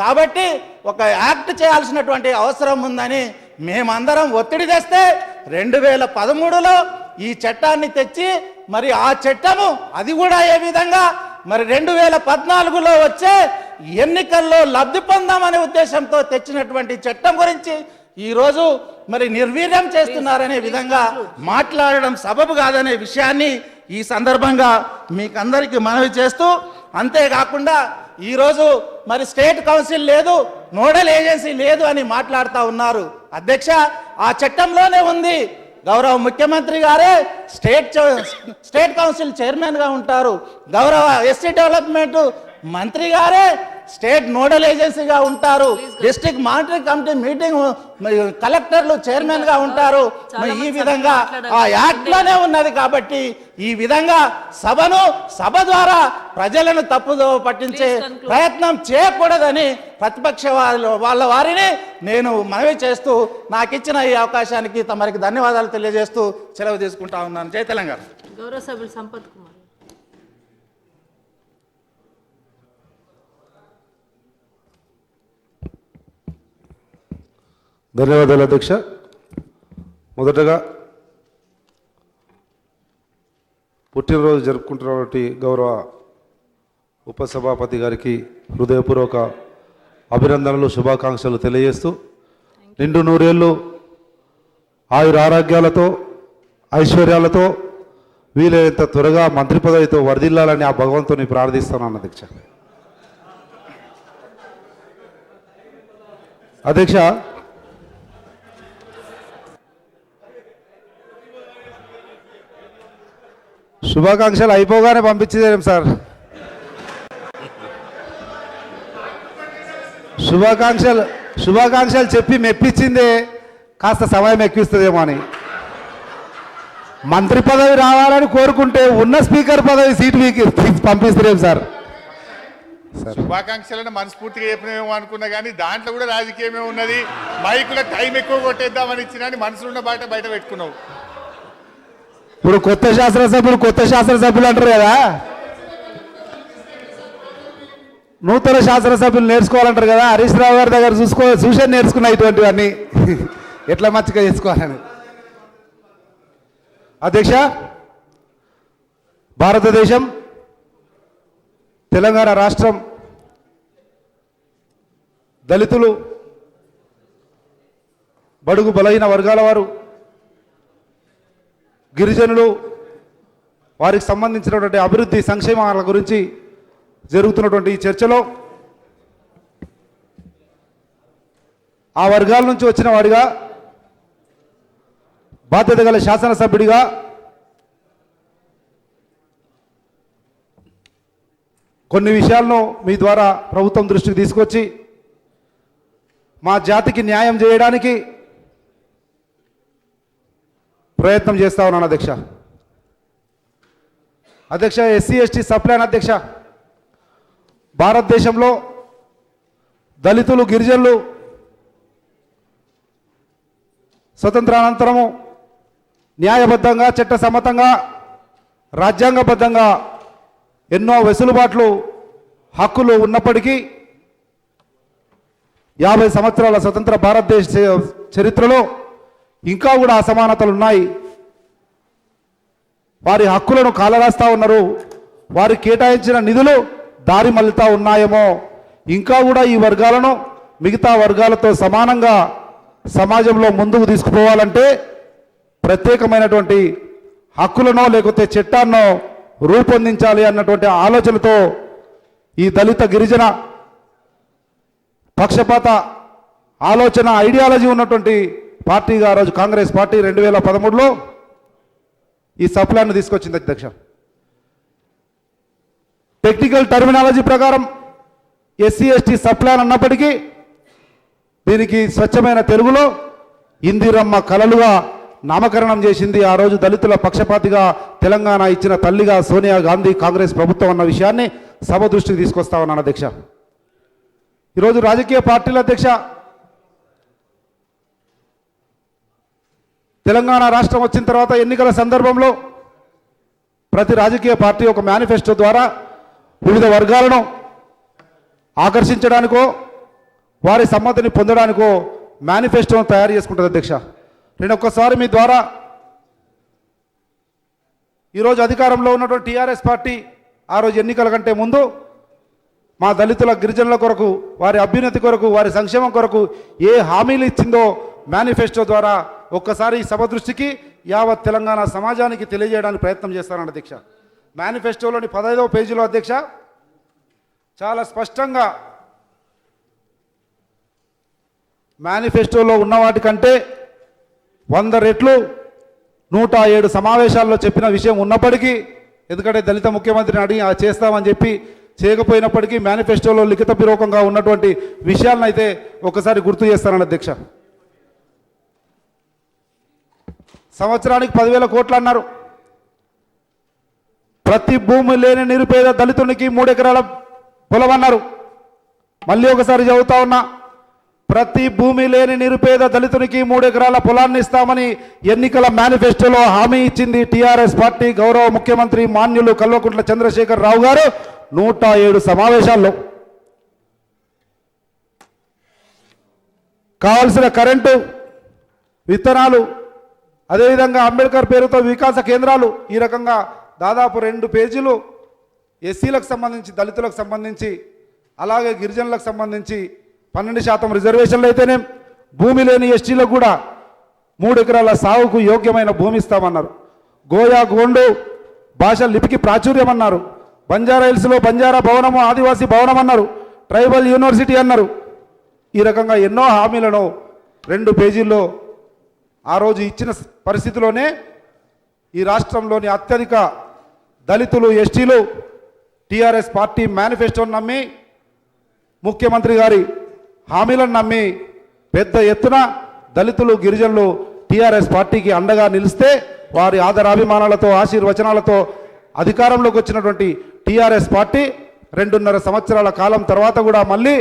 కాబట్టి ఒక యాక్ట్ చేయాల్సినటువంటి అవసరం ఉందని మేమందరం ఒత్తిడి తెస్తే 2013లో ఈ చట్టాన్ని తెచ్చి మరి ఆ చట్టము అది కూడా ఏ విధంగా మరి 2014లో వచ్చే ఎన్నికల్లో లబ్ధి పొందామనే ఉద్దేశంతో తెచ్చినటువంటి చట్టం గురించి ఈరోజు మరి నిర్వీర్యం చేస్తున్నారనే విధంగా మాట్లాడడం సబబు కాదనే విషయాన్ని ఈ సందర్భంగా మీకు అందరికీ మనవి చేస్తూ, అంతేకాకుండా ఈరోజు మరి స్టేట్ కౌన్సిల్ లేదు, నోడల్ ఏజెన్సీ లేదు అని మాట్లాడుతూ ఉన్నారు. అధ్యక్ష, ఆ చట్టంలోనే ఉంది, గౌరవ ముఖ్యమంత్రి గారే స్టేట్ కౌన్సిల్ చైర్మన్గా ఉంటారు, గౌరవ ఎస్సీ డెవలప్మెంట్ మంత్రి గారే స్టేట్ నోడల్ ఏజెన్సీగా ఉంటారు, డిస్ట్రిక్ట్ మానిటరింగ్ కమిటీ మీటింగ్ కలెక్టర్లు చైర్మన్ గా ఉంటారు. ఈ విధంగా ఆ యాక్ట్ లోనే ఉన్నది. కాబట్టి ఈ విధంగా సభ ద్వారా ప్రజలను తప్పుదో పట్టించే ప్రయత్నం చేయకూడదని ప్రతిపక్ష వాళ్ళ వారిని నేను మనవి చేస్తూ, నాకు ఇచ్చిన ఈ అవకాశానికి తమరికి ధన్యవాదాలు తెలియజేస్తూ సెలవు తీసుకుంటా ఉన్నాను. జై తెలంగాణ. గౌరవ సభ్యులు సంపత్ కుమార్. ధన్యవాదాలు అధ్యక్ష. మొదటగా పుట్టినరోజు జరుపుకుంటున్నటువంటి గౌరవ ఉపసభాపతి గారికి హృదయపూర్వక అభినందనలు, శుభాకాంక్షలు తెలియజేస్తూ, నిండు నూరేళ్ళు ఆయుర ఆరోగ్యాలతో ఐశ్వర్యాలతో వీలైనంత త్వరగా మంత్రి పదవితో వర్ధిల్లాలని ఆ భగవంతుని ప్రార్థిస్తున్నాను అధ్యక్ష. అధ్యక్ష, శుభాకాంక్షలు అయిపోగానే పంపించేదేం సార్? శుభాకాంక్షలు చెప్పి మెప్పించిందే కాస్త సమయం ఎక్కువస్తుందేమో అని. మంత్రి పదవి రావాలని కోరుకుంటే ఉన్న స్పీకర్ పదవి సీటు మీకు పంపిస్తారేం సార్? శుభాకాంక్షలను మనస్ఫూర్తిగా చెప్పినేమో అనుకున్నా కానీ దాంట్లో కూడా రాజకీయమే ఉన్నది. మైకులో టైం ఎక్కువ కొట్టేద్దామని ఇచ్చినా మనసులో ఉన్న బాట బయట పెట్టుకున్నావు. ఇప్పుడు కొత్త శాసనసభ్యులు అంటారు కదా, నూతన శాసనసభ్యులు నేర్చుకోవాలంటారు కదా. హరీష్ రావు గారి దగ్గర చూసే నేర్చుకున్నా ఇటువంటివన్నీ ఎట్లా మంచిగా చేసుకోవాలని. అధ్యక్ష, భారతదేశం తెలంగాణ రాష్ట్రం దళితులు, బడుగు బలహీన వర్గాల వారు, గిరిజనులు, వారికి సంబంధించినటువంటి అభివృద్ధి సంక్షేమాల గురించి జరుగుతున్నటువంటి ఈ చర్చలో ఆ వర్గాల నుంచి వచ్చిన వాడిగా, బాధ్యత గల శాసనసభ్యుడిగా కొన్ని విషయాలను మీ ద్వారా ప్రభుత్వం దృష్టికి తీసుకొచ్చి మా జాతికి న్యాయం చేయడానికి ప్రయత్నం చేస్తా ఉన్నాను అధ్యక్ష. అధ్యక్ష, ఎస్సీ ఎస్టీ సప్లాన్ అధ్యక్ష, భారతదేశంలో దళితులు, గిరిజనులు స్వతంత్రానంతరము న్యాయబద్ధంగా, చట్టసమ్మతంగా, రాజ్యాంగబద్ధంగా ఎన్నో వెసులుబాట్లు, హక్కులు ఉన్నప్పటికీ 50 సంవత్సరాల స్వతంత్ర భారతదేశ చరిత్రలో ఇంకా కూడా అసమానతలు ఉన్నాయి. వారి హక్కులను కాలరాస్తా ఉన్నారు. వారికి కేటాయించిన నిధులు దారి మళ్లుతా ఉన్నాయేమో. ఇంకా కూడా ఈ వర్గాలను మిగతా వర్గాలతో సమానంగా సమాజంలో ముందుకు తీసుకుపోవాలంటే ప్రత్యేకమైనటువంటి హక్కులనో లేకపోతే చట్టాన్నో రూపొందించాలి అన్నటువంటి ఆలోచనతో ఈ దళిత గిరిజన పక్షపాత ఆలోచన, ఐడియాలజీ ఉన్నటువంటి పార్టీగా ఆ రోజు కాంగ్రెస్ పార్టీ 2013లో ఈ సప్లాన్ను తీసుకొచ్చింది అధ్యక్ష. టెక్నికల్ టర్మినాలజీ ప్రకారం ఎస్సీ ఎస్టీ సప్లాన్ అన్నప్పటికీ దీనికి స్వచ్ఛమైన తెలుగులో ఇందిరమ్మ కలలుగా నామకరణం చేసింది ఆ రోజు దళితుల పక్షపాతిగా తెలంగాణ ఇచ్చిన తల్లిగా సోనియా గాంధీ కాంగ్రెస్ ప్రభుత్వం అన్న విషయాన్ని సభ దృష్టికి తీసుకొస్తా ఉన్నాను అధ్యక్ష. ఈరోజు రాజకీయ పార్టీల అధ్యక్ష, తెలంగాణ రాష్ట్రం వచ్చిన తర్వాత ఎన్నికల సందర్భంలో ప్రతి రాజకీయ పార్టీ ఒక మేనిఫెస్టో ద్వారా వివిధ వర్గాలను ఆకర్షించడానికో వారి సమ్మతిని పొందడానికో మేనిఫెస్టోను తయారు చేసుకుంటుంది అధ్యక్ష. నేను ఒక్కసారి మీ ద్వారా ఈరోజు అధికారంలో ఉన్నటువంటి టీఆర్ఎస్ పార్టీ ఆ రోజు ఎన్నికల కంటే ముందు మా దళితుల గిరిజనుల కొరకు, వారి అభ్యున్నతి కొరకు, వారి సంక్షేమం కొరకు ఏ హామీలు ఇచ్చిందో మేనిఫెస్టో ద్వారా ఒక్కసారి ఈ సభ దృష్టికి యావత్ తెలంగాణ సమాజానికి తెలియజేయడానికి ప్రయత్నం చేస్తానండి అధ్యక్ష. మేనిఫెస్టోలోని 15వ పేజీలో అధ్యక్ష చాలా స్పష్టంగా మేనిఫెస్టోలో ఉన్న వాటికంటే 100 రెట్లు 107 సమావేశాల్లో చెప్పిన విషయం ఉన్నప్పటికీ, ఎందుకంటే దళిత ముఖ్యమంత్రిని అడిగి చేస్తామని చెప్పి చేయకపోయినప్పటికీ మేనిఫెస్టోలో లిఖితపూర్వకంగా ఉన్నటువంటి విషయాలను అయితే ఒకసారి గుర్తు చేస్తానని అధ్యక్ష. సంవత్సరానికి 10,000 కోట్లు అన్నారు. ప్రతి భూమి లేని నిరుపేద దళితునికి 3 ఎకరాల పొలం అన్నారు. మళ్ళీ ఒకసారి చదువుతా ఉన్నా, ప్రతి భూమి లేని నిరుపేద దళితునికి 3 ఎకరాల పొలాన్ని ఇస్తామని ఎన్నికల మేనిఫెస్టోలో హామీ ఇచ్చింది టీఆర్ఎస్ పార్టీ గౌరవ ముఖ్యమంత్రి మాన్యులు కల్వకుంట్ల చంద్రశేఖర్ రావు గారు 107 సమావేశాల్లో. కావాల్సిన కరెంటు, విత్తనాలు, అదేవిధంగా అంబేద్కర్ పేరుతో వికాస కేంద్రాలు, ఈ రకంగా దాదాపు 2 పేజీలు ఎస్సీలకు సంబంధించి, దళితులకు సంబంధించి, అలాగే గిరిజనులకు సంబంధించి 12% రిజర్వేషన్లు అయితేనే భూమి లేని ఎస్టీలకు కూడా 3 ఎకరాల సాగుకు యోగ్యమైన భూమి ఇస్తామన్నారు. గోయా గోండు భాష లిపికి ప్రాచుర్యం అన్నారు. బంజారా హిల్స్లో బంజారా భవనము, ఆదివాసీ భవనం అన్నారు. ట్రైబల్ యూనివర్సిటీ అన్నారు. ఈ రకంగా ఎన్నో హామీలను 2 పేజీల్లో ఆ రోజు ఇచ్చిన పరిస్థితిలోనే ఈ రాష్ట్రంలోని అత్యధిక దళితులు, ఎస్టీలు టీఆర్ఎస్ పార్టీ మేనిఫెస్టోను నమ్మి, ముఖ్యమంత్రి గారి హామీలను నమ్మి పెద్ద ఎత్తున దళితులు, గిరిజనులు టీఆర్ఎస్ పార్టీకి అండగా నిలిస్తే వారి ఆదరాభిమానాలతో, ఆశీర్వచనాలతో అధికారంలోకి వచ్చినటువంటి టీఆర్ఎస్ పార్టీ 2.5 సంవత్సరాల కాలం తర్వాత కూడా మళ్ళీ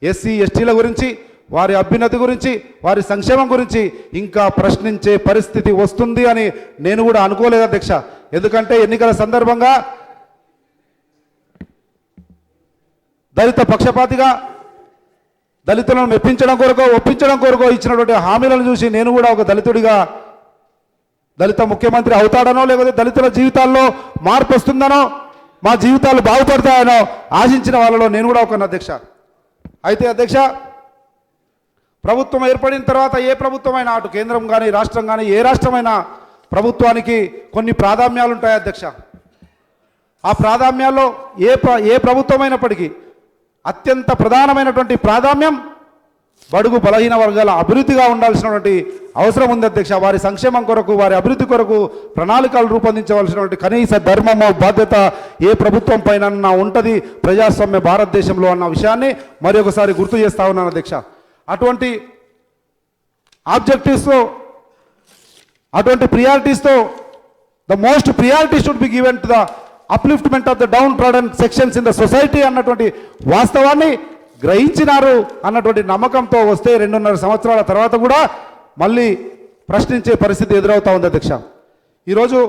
ఎస్సీ ఎస్టీల గురించి, వారి అభ్యున్నతి గురించి, వారి సంక్షేమం గురించి ఇంకా ప్రశ్నించే పరిస్థితి వస్తుంది అని నేను కూడా అనుకోలేదు అధ్యక్ష. ఎందుకంటే ఎన్నికల సందర్భంగా దళిత పక్షపాతిగా, దళితులను మెప్పించడం కొరకు, ఒప్పించడం కొరకు ఇచ్చినటువంటి హామీలను చూసి నేను కూడా ఒక దళితుడిగా దళిత ముఖ్యమంత్రి అవుతాడనో, లేకపోతే దళితుల జీవితాల్లో మార్పు వస్తుందనో, మా జీవితాలు బాగుపడతాయనో ఆశించిన వాళ్ళలో నేను కూడా ఒక అధ్యక్ష. అయితే అధ్యక్ష, ప్రభుత్వం ఏర్పడిన తర్వాత ఏ ప్రభుత్వమైనా, అటు కేంద్రం కానీ రాష్ట్రం కానీ, ఏ రాష్ట్రమైనా ప్రభుత్వానికి కొన్ని ప్రాధాన్యాలు ఉంటాయి అధ్యక్ష. ఆ ప్రాధాన్యాల్లో ఏ ప్రభుత్వం అయినప్పటికీ అత్యంత ప్రధానమైనటువంటి ప్రాధాన్యం బడుగు బలహీన వర్గాల అభివృద్ధిగా ఉండాల్సినటువంటి అవసరం ఉంది అధ్యక్ష. వారి సంక్షేమం కొరకు, వారి అభివృద్ధి కొరకు ప్రణాళికలు రూపొందించవలసినటువంటి కనీస ధర్మము, బాధ్యత ఏ ప్రభుత్వం పైన ఉంటుంది ప్రజాస్వామ్య భారతదేశంలో అన్న విషయాన్ని మరి ఒకసారి గుర్తు చేస్తా ఉన్నాను అధ్యక్ష. అటువంటి ఆబ్జెక్టివ్స్తో, అటువంటి ప్రియారిటీస్తో the most priority should be given to the upliftment of the downtrodden sections in the society అన్నటువంటి వాస్తవాన్ని గ్రహించినారు అన్నటువంటి నమ్మకంతో వస్తే 2.5 సంవత్సరాల తర్వాత కూడా మళ్ళీ ప్రశ్నించే పరిస్థితి ఎదురవుతా ఉంది అధ్యక్ష. ఈరోజు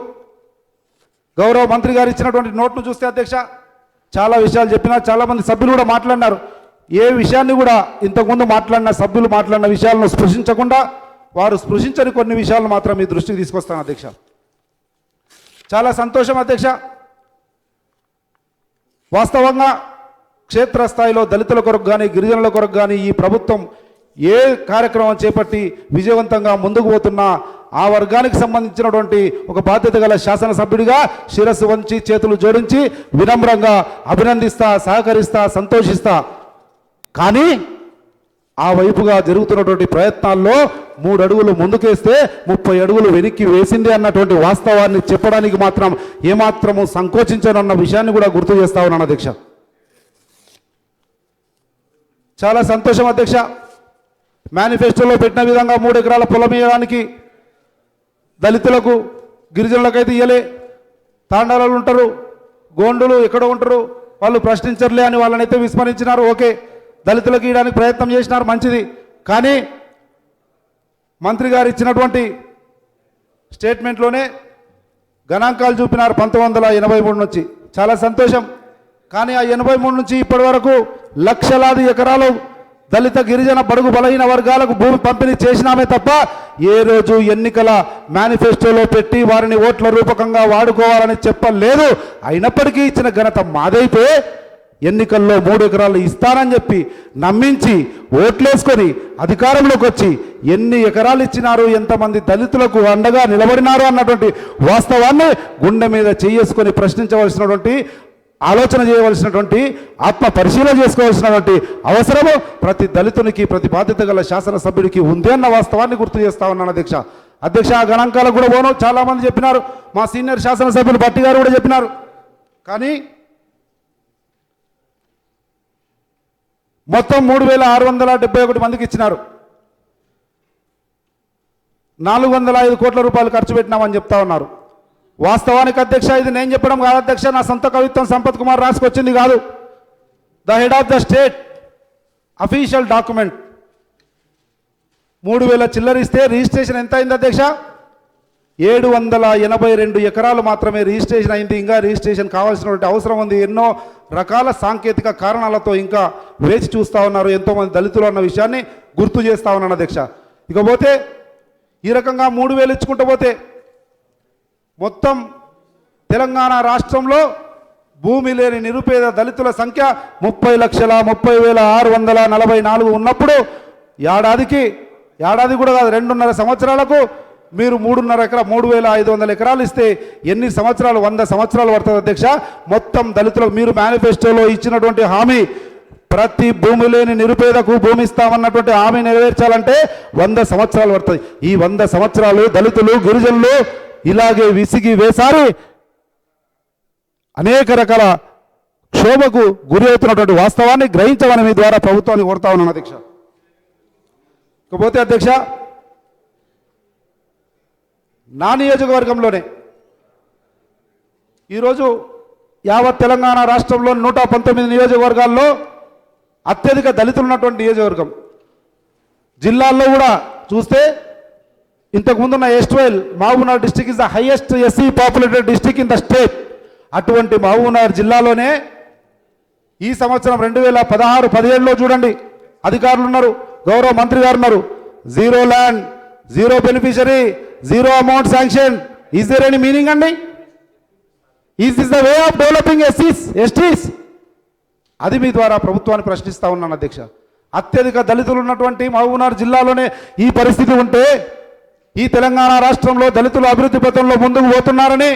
గౌరవ మంత్రి గారు ఇచ్చినటువంటి నోట్ను చూస్తే అధ్యక్ష చాలా విషయాలు చెప్పినా, చాలామంది సభ్యులు కూడా మాట్లాడినారు. ఏ విషయాన్ని కూడా ఇంతకుముందు మాట్లాడిన సభ్యులు మాట్లాడిన విషయాలను స్పృశించకుండా వారు స్పృశించని కొన్ని విషయాలను మాత్రం మీ దృష్టికి తీసుకొస్తాను అధ్యక్ష. చాలా సంతోషం అధ్యక్ష. వాస్తవంగా క్షేత్రస్థాయిలో దళితుల కొరకు కానీ, గిరిజనుల కొరకు కానీ ఈ ప్రభుత్వం ఏ కార్యక్రమం చేపట్టి విజయవంతంగా ముందుకు పోతున్నా ఆ వర్గానికి సంబంధించినటువంటి ఒక బాధ్యత గల శాసనసభ్యుడిగా శిరస్సు వంచి చేతులు జోడించి వినమ్రంగా అభినందిస్తా, సహకరిస్తా, సంతోషిస్తా. కానీ ఆ వైపుగా జరుగుతున్నటువంటి ప్రయత్నాల్లో 3 అడుగులు ముందుకేస్తే 30 అడుగులు వెనక్కి వేసింది అన్నటువంటి వాస్తవాన్ని చెప్పడానికి మాత్రం ఏమాత్రము సంకోచించనన్న విషయాన్ని కూడా గుర్తు చేస్తా ఉన్నాను అధ్యక్ష. చాలా సంతోషం అధ్యక్ష. మేనిఫెస్టోలో పెట్టిన విధంగా 3 ఎకరాల పొలం ఇవ్వడానికి దళితులకు, గిరిజనులకైతే ఇయ్యలే. తాండాలు ఉంటారు, గోండులు ఎక్కడో ఉంటారు, వాళ్ళు ప్రశ్నించర్లే అని వాళ్ళనైతే విస్మరించినారు. ఓకే, దళితులకు ఇవ్వడానికి ప్రయత్నం చేసినారు, మంచిది. కానీ మంత్రి గారు ఇచ్చినటువంటి స్టేట్మెంట్లోనే గణాంకాలు చూపినారు 1983 నుంచి. చాలా సంతోషం. కానీ ఆ 83 నుంచి ఇప్పటి వరకు లక్షలాది ఎకరాలు దళిత, గిరిజన, బడుగు బలహీన వర్గాలకు భూమి పంపిణీ చేసినామే తప్ప ఏ రోజు ఎన్నికల మేనిఫెస్టోలో పెట్టి వారిని ఓట్ల రూపకంగా వాడుకోవాలని చెప్పలేదు. అయినప్పటికీ ఇచ్చిన ఘనత మాదైతే ఎన్నికల్లో 3 ఎకరాలు ఇస్తానని చెప్పి నమ్మించి ఓట్లేసుకొని అధికారంలోకి వచ్చి ఎన్ని ఎకరాలు ఇచ్చినారు, ఎంతమంది దళితులకు అండగా నిలబడినారు అన్నటువంటి వాస్తవాన్ని గుండె మీద చేసుకొని ప్రశ్నించవలసినటువంటి, ఆలోచన చేయవలసినటువంటి, ఆత్మ పరిశీలన చేసుకోవాల్సినటువంటి అవసరము ప్రతి దళితునికి, ప్రతి బాధ్యత గల శాసనసభ్యుడికి ఉంది అన్న వాస్తవాన్ని గుర్తు చేస్తా ఉన్నాను అధ్యక్ష. అధ్యక్ష, ఆ గణాంకాలకు కూడా పోను, చాలామంది చెప్పినారు, మా సీనియర్ శాసనసభ్యులు భట్టి గారు కూడా చెప్పినారు. కానీ మొత్తం 3671 మందికి ఇచ్చినారు. 405 కోట్ల రూపాయలు ఖర్చు పెట్టినామని చెప్తా ఉన్నారు. వాస్తవానికి అధ్యక్ష, ఇది నేను చెప్పడం కాదు అధ్యక్ష, నా సొంత కవిత్వం సంపత్ కుమార్ రాసుకొచ్చింది కాదు. The head of the state official document. 3000 చిల్లర ఇస్తే రిజిస్ట్రేషన్ ఎంత అయింది అధ్యక్ష? 782 ఎకరాలు మాత్రమే రిజిస్ట్రేషన్ అయింది. ఇంకా రిజిస్ట్రేషన్ కావాల్సినటువంటి అవసరం ఉంది. ఎన్నో రకాల సాంకేతిక కారణాలతో ఇంకా వేచి చూస్తూ ఉన్నారు ఎంతోమంది దళితులు అన్న విషయాన్ని గుర్తు చేస్తూ ఉన్నాను అధ్యక్ష. ఇకపోతే ఈ రకంగా 3000 ఇచ్చుకుంటూ పోతే మొత్తం తెలంగాణ రాష్ట్రంలో భూమి లేని నిరుపేద దళితుల సంఖ్య 30,30,644 ఉన్నప్పుడు ఏడాది కూడా కాదు, 2.5 సంవత్సరాలకు మీరు 3,500 ఎకరాలు ఇస్తే ఎన్ని సంవత్సరాలు? 100 సంవత్సరాలు పడుతుంది అధ్యక్ష. మొత్తం దళితులకు మీరు మేనిఫెస్టోలో ఇచ్చినటువంటి హామీ, ప్రతి భూమి లేని నిరుపేదకు భూమి ఇస్తామన్నటువంటి హామీ నెరవేర్చాలంటే 100 సంవత్సరాలు పడుతుంది. ఈ 100 సంవత్సరాలు దళితులు, గిరిజనులు ఇలాగే విసిగి వేసారి అనేక రకాల క్షోభకు గురి అవుతున్నటువంటి వాస్తవాన్ని గ్రహించమని మీ ద్వారా ప్రభుత్వాన్ని కోరుతా ఉన్నాను అధ్యక్ష. ఇకపోతే అధ్యక్ష, నా నియోజకవర్గంలోనే ఈరోజు యావత్ తెలంగాణ రాష్ట్రంలో 119 నియోజకవర్గాల్లో అత్యధిక దళితులు ఉన్నటువంటి నియోజకవర్గం. జిల్లాల్లో కూడా చూస్తే ఇంతకుముందున్న S12 Mahabubnagar district is the highest SC populated district in the state. అటువంటి మహబూబ్నగర్ జిల్లాలోనే ఈ సంవత్సరం 2016-17లో చూడండి, అధికారులు ఉన్నారు, గౌరవ మంత్రి గారు ఉన్నారు, 0 land, 0 beneficiary, 0 amount sanction. Is there any meaning అండి? Is this the way of developing STs? అది మీ ద్వారా ప్రభుత్వాన్ని ప్రశ్నిస్తా ఉన్నాను అధ్యక్ష. అత్యధిక దళితులు ఉన్నటువంటి మహబూబ్నగర్ జిల్లాలోనే ఈ పరిస్థితి ఉంటే, ఈ తెలంగాణ రాష్ట్రంలో దళితులు అభివృద్ధి పథంలో ముందుకు పోతున్నారని,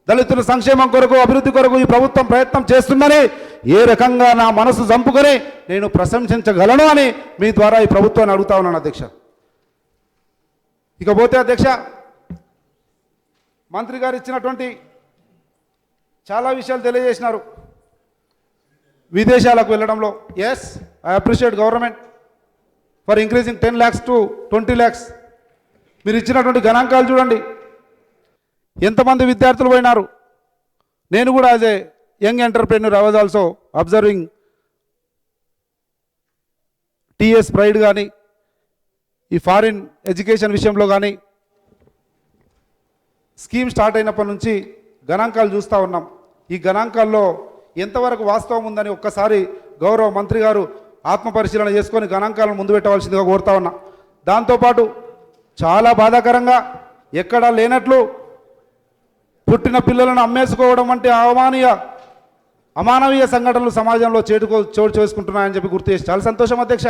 దళితుల సంక్షేమం కొరకు, అభివృద్ధి కొరకు ఈ ప్రభుత్వం ప్రయత్నం చేస్తుందని ఏ రకంగా నా మనసు చంపుకొని నేను ప్రశంసించగలను అని మీ ద్వారా ఈ ప్రభుత్వాన్ని అడుగుతా ఉన్నాను అధ్యక్ష. ఇకపోతే అధ్యక్ష, మంత్రి గారు ఇచ్చినటువంటి చాలా విషయాలు తెలియజేసినారు. విదేశాలకు వెళ్ళడంలో yes, I appreciate government for increasing 10 lakhs to 20 lakhs. మీరు ఇచ్చినటువంటి గణాంకాలు చూడండి, ఎంతమంది విద్యార్థులు పోయినారు. నేను కూడా as a young entrepreneur I was also observing TS pride కానీ, ఈ ఫారిన్ ఎడ్యుకేషన్ విషయంలో కానీ స్కీమ్ స్టార్ట్ అయినప్పటి నుంచి గణాంకాలు చూస్తూ ఉన్నాం. ఈ గణాంకాల్లో ఎంతవరకు వాస్తవం ఉందని ఒక్కసారి గౌరవ మంత్రి గారు ఆత్మపరిశీలన చేసుకొని గణాంకాలను ముందు పెట్టవలసిందిగా కోరుతా ఉన్నా. దాంతోపాటు చాలా బాధాకరంగా ఎక్కడా లేనట్లు పుట్టిన పిల్లలను అమ్మేసుకోవడం వంటి అమానవీయ సంఘటనలు సమాజంలో చోటు చేసుకుంటున్నాయని చెప్పి గుర్తు చేసి చాలా సంతోషం అధ్యక్ష.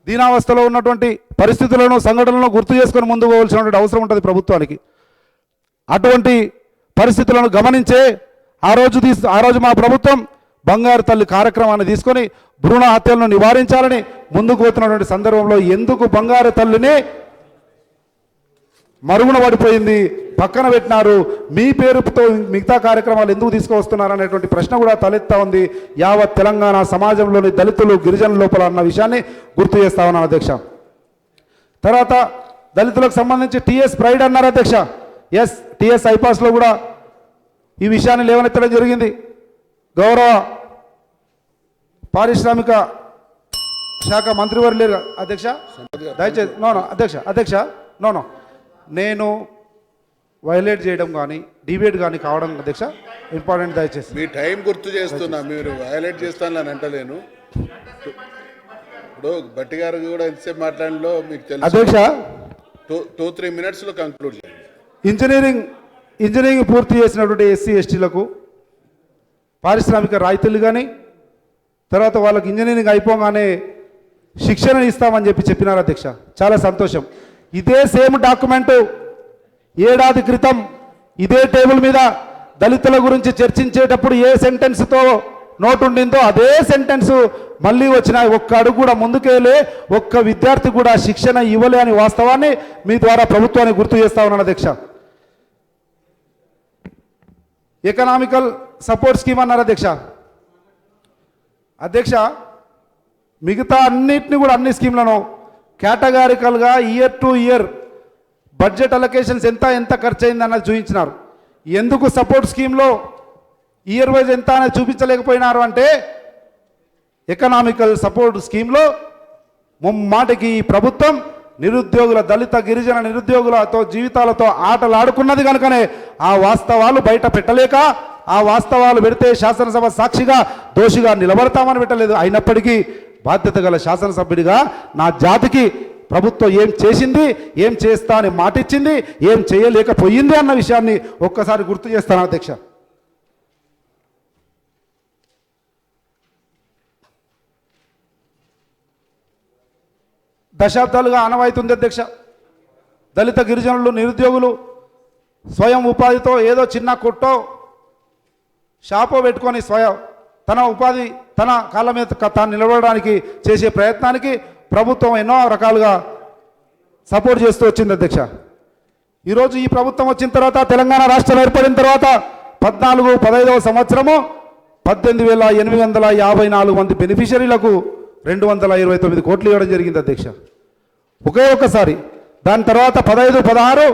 దీనావస్థలో ఉన్నటువంటి పరిస్థితులను, సంఘటనలను గుర్తు చేసుకొని ముందుకు పోవాల్సినటువంటి అవసరం ఉంటుంది ప్రభుత్వానికి. అటువంటి పరిస్థితులను గమనించే ఆ రోజు మా ప్రభుత్వం బంగారు తల్లి కార్యక్రమాన్ని తీసుకొని భ్రూణ హత్యలను నివారించాలని ముందుకు పోతున్నటువంటి సందర్భంలో ఎందుకు బంగారు తల్లిని మరుగున పడిపోయింది, పక్కన పెట్టినారు, మీ పేరుతో మిగతా కార్యక్రమాలు ఎందుకు తీసుకువస్తున్నారు అనేటువంటి ప్రశ్న కూడా తలెత్తా ఉంది యావత్ తెలంగాణ సమాజంలోని దళితులు, గిరిజనుల లోపల అన్న విషయాన్ని గుర్తు చేస్తా ఉన్నాను అధ్యక్ష. తర్వాత దళితులకు సంబంధించి టీఎస్ ప్రైడ్ అన్నారు అధ్యక్ష. ఎస్, టీఎస్ ఐపాస్లో కూడా ఈ విషయాన్ని లేవనెత్తడం జరిగింది. గౌరవ పారిశ్రామిక శాఖ మంత్రివర్యులు అధ్యక్ష, దయచేసి అధ్యక్ష నేను వైలేట్ చేయడం కానీ డిబేట్ కానీ కావడం అధ్యక్ష ఇంపార్టెంట్. దయచేసి మీ టైం గుర్తు చేస్తున్నా, మీరు వైలేట్ చేస్తాను అని అంటలేను. ఇప్పుడు భట్టి గారు కూడా ఎంతసేపు మాట్లాడలో మీకు తెలుసు అధ్యక్ష. 2-3 minutesలో కంక్లూడ్ చేయండి. ఇంజనీరింగ్ పూర్తి చేసినటువంటి ఎస్సీ ఎస్టీలకు పారిశ్రామిక రాయితీలు కానీ తర్వాత వాళ్ళకి ఇంజనీరింగ్ అయిపోగానే శిక్షణ ఇస్తామని చెప్పినారు అధ్యక్ష. చాలా సంతోషం. ఇదే సేమ్ డాక్యుమెంటు ఏడాది క్రితం ఇదే టేబుల్ మీద దళితుల గురించి చర్చించేటప్పుడు ఏ సెంటెన్స్తో నోటు ఉండిందో అదే సెంటెన్స్ మళ్ళీ వచ్చిన ఒక్క అడుగు కూడా ముందుకెళ్ళి ఒక్క విద్యార్థి కూడా శిక్షణ ఇవ్వలే అని వాస్తవాన్ని మీ ద్వారా ప్రభుత్వాన్ని గుర్తు చేస్తా ఉన్నాను అధ్యక్ష. ఎకనామికల్ సపోర్ట్ స్కీమ్ అన్నారు అధ్యక్ష. అధ్యక్ష మిగతా అన్నిటిని కూడా అన్ని స్కీమ్లను కేటగారికల్గా year to year budget allocations ఎంత ఖర్చు అయింది అన్నది చూపించినారు. ఎందుకు సపోర్ట్ స్కీమ్లో ఇయర్ వైజ్ ఎంత అనేది చూపించలేకపోయినారు అంటే ఎకనామికల్ సపోర్ట్ స్కీమ్లో ముమ్మాటికి ఈ ప్రభుత్వం నిరుద్యోగుల దళిత గిరిజన నిరుద్యోగులతో జీవితాలతో ఆటలు ఆడుకున్నది కనుకనే ఆ వాస్తవాలు బయట పెట్టలేక ఆ వాస్తవాలు పెడితే శాసనసభ సాక్షిగా దోషిగా నిలబడతామని పెట్టలేదు. అయినప్పటికీ బాధ్యత గల శాసనసభ్యుడిగా నా జాతికి ప్రభుత్వం ఏం చేసింది, ఏం చేస్తా అని మాటిచ్చింది, ఏం చేయలేకపోయింది అన్న విషయాన్ని ఒక్కసారి గుర్తు చేస్తాను అధ్యక్ష. దశాబ్దాలుగా ఆనవాయితుంది అధ్యక్ష. దళిత గిరిజనులు నిరుద్యోగులు స్వయం ఉపాధితో ఏదో చిన్న కొట్టో షాపో పెట్టుకొని తన ఉపాధి తన కాళ్ళ మీద తాను నిలబడడానికి చేసే ప్రయత్నానికి ప్రభుత్వం ఎన్నో రకాలుగా సపోర్ట్ చేస్తూ వచ్చింది అధ్యక్ష. ఈరోజు ఈ ప్రభుత్వం వచ్చిన తర్వాత తెలంగాణ రాష్ట్రం ఏర్పడిన తర్వాత 14-15వ సంవత్సరము 18,854 మంది బెనిఫిషరీలకు 229 కోట్లు ఇవ్వడం జరిగింది అధ్యక్ష. ఒకేసారి. దాని తర్వాత 15-16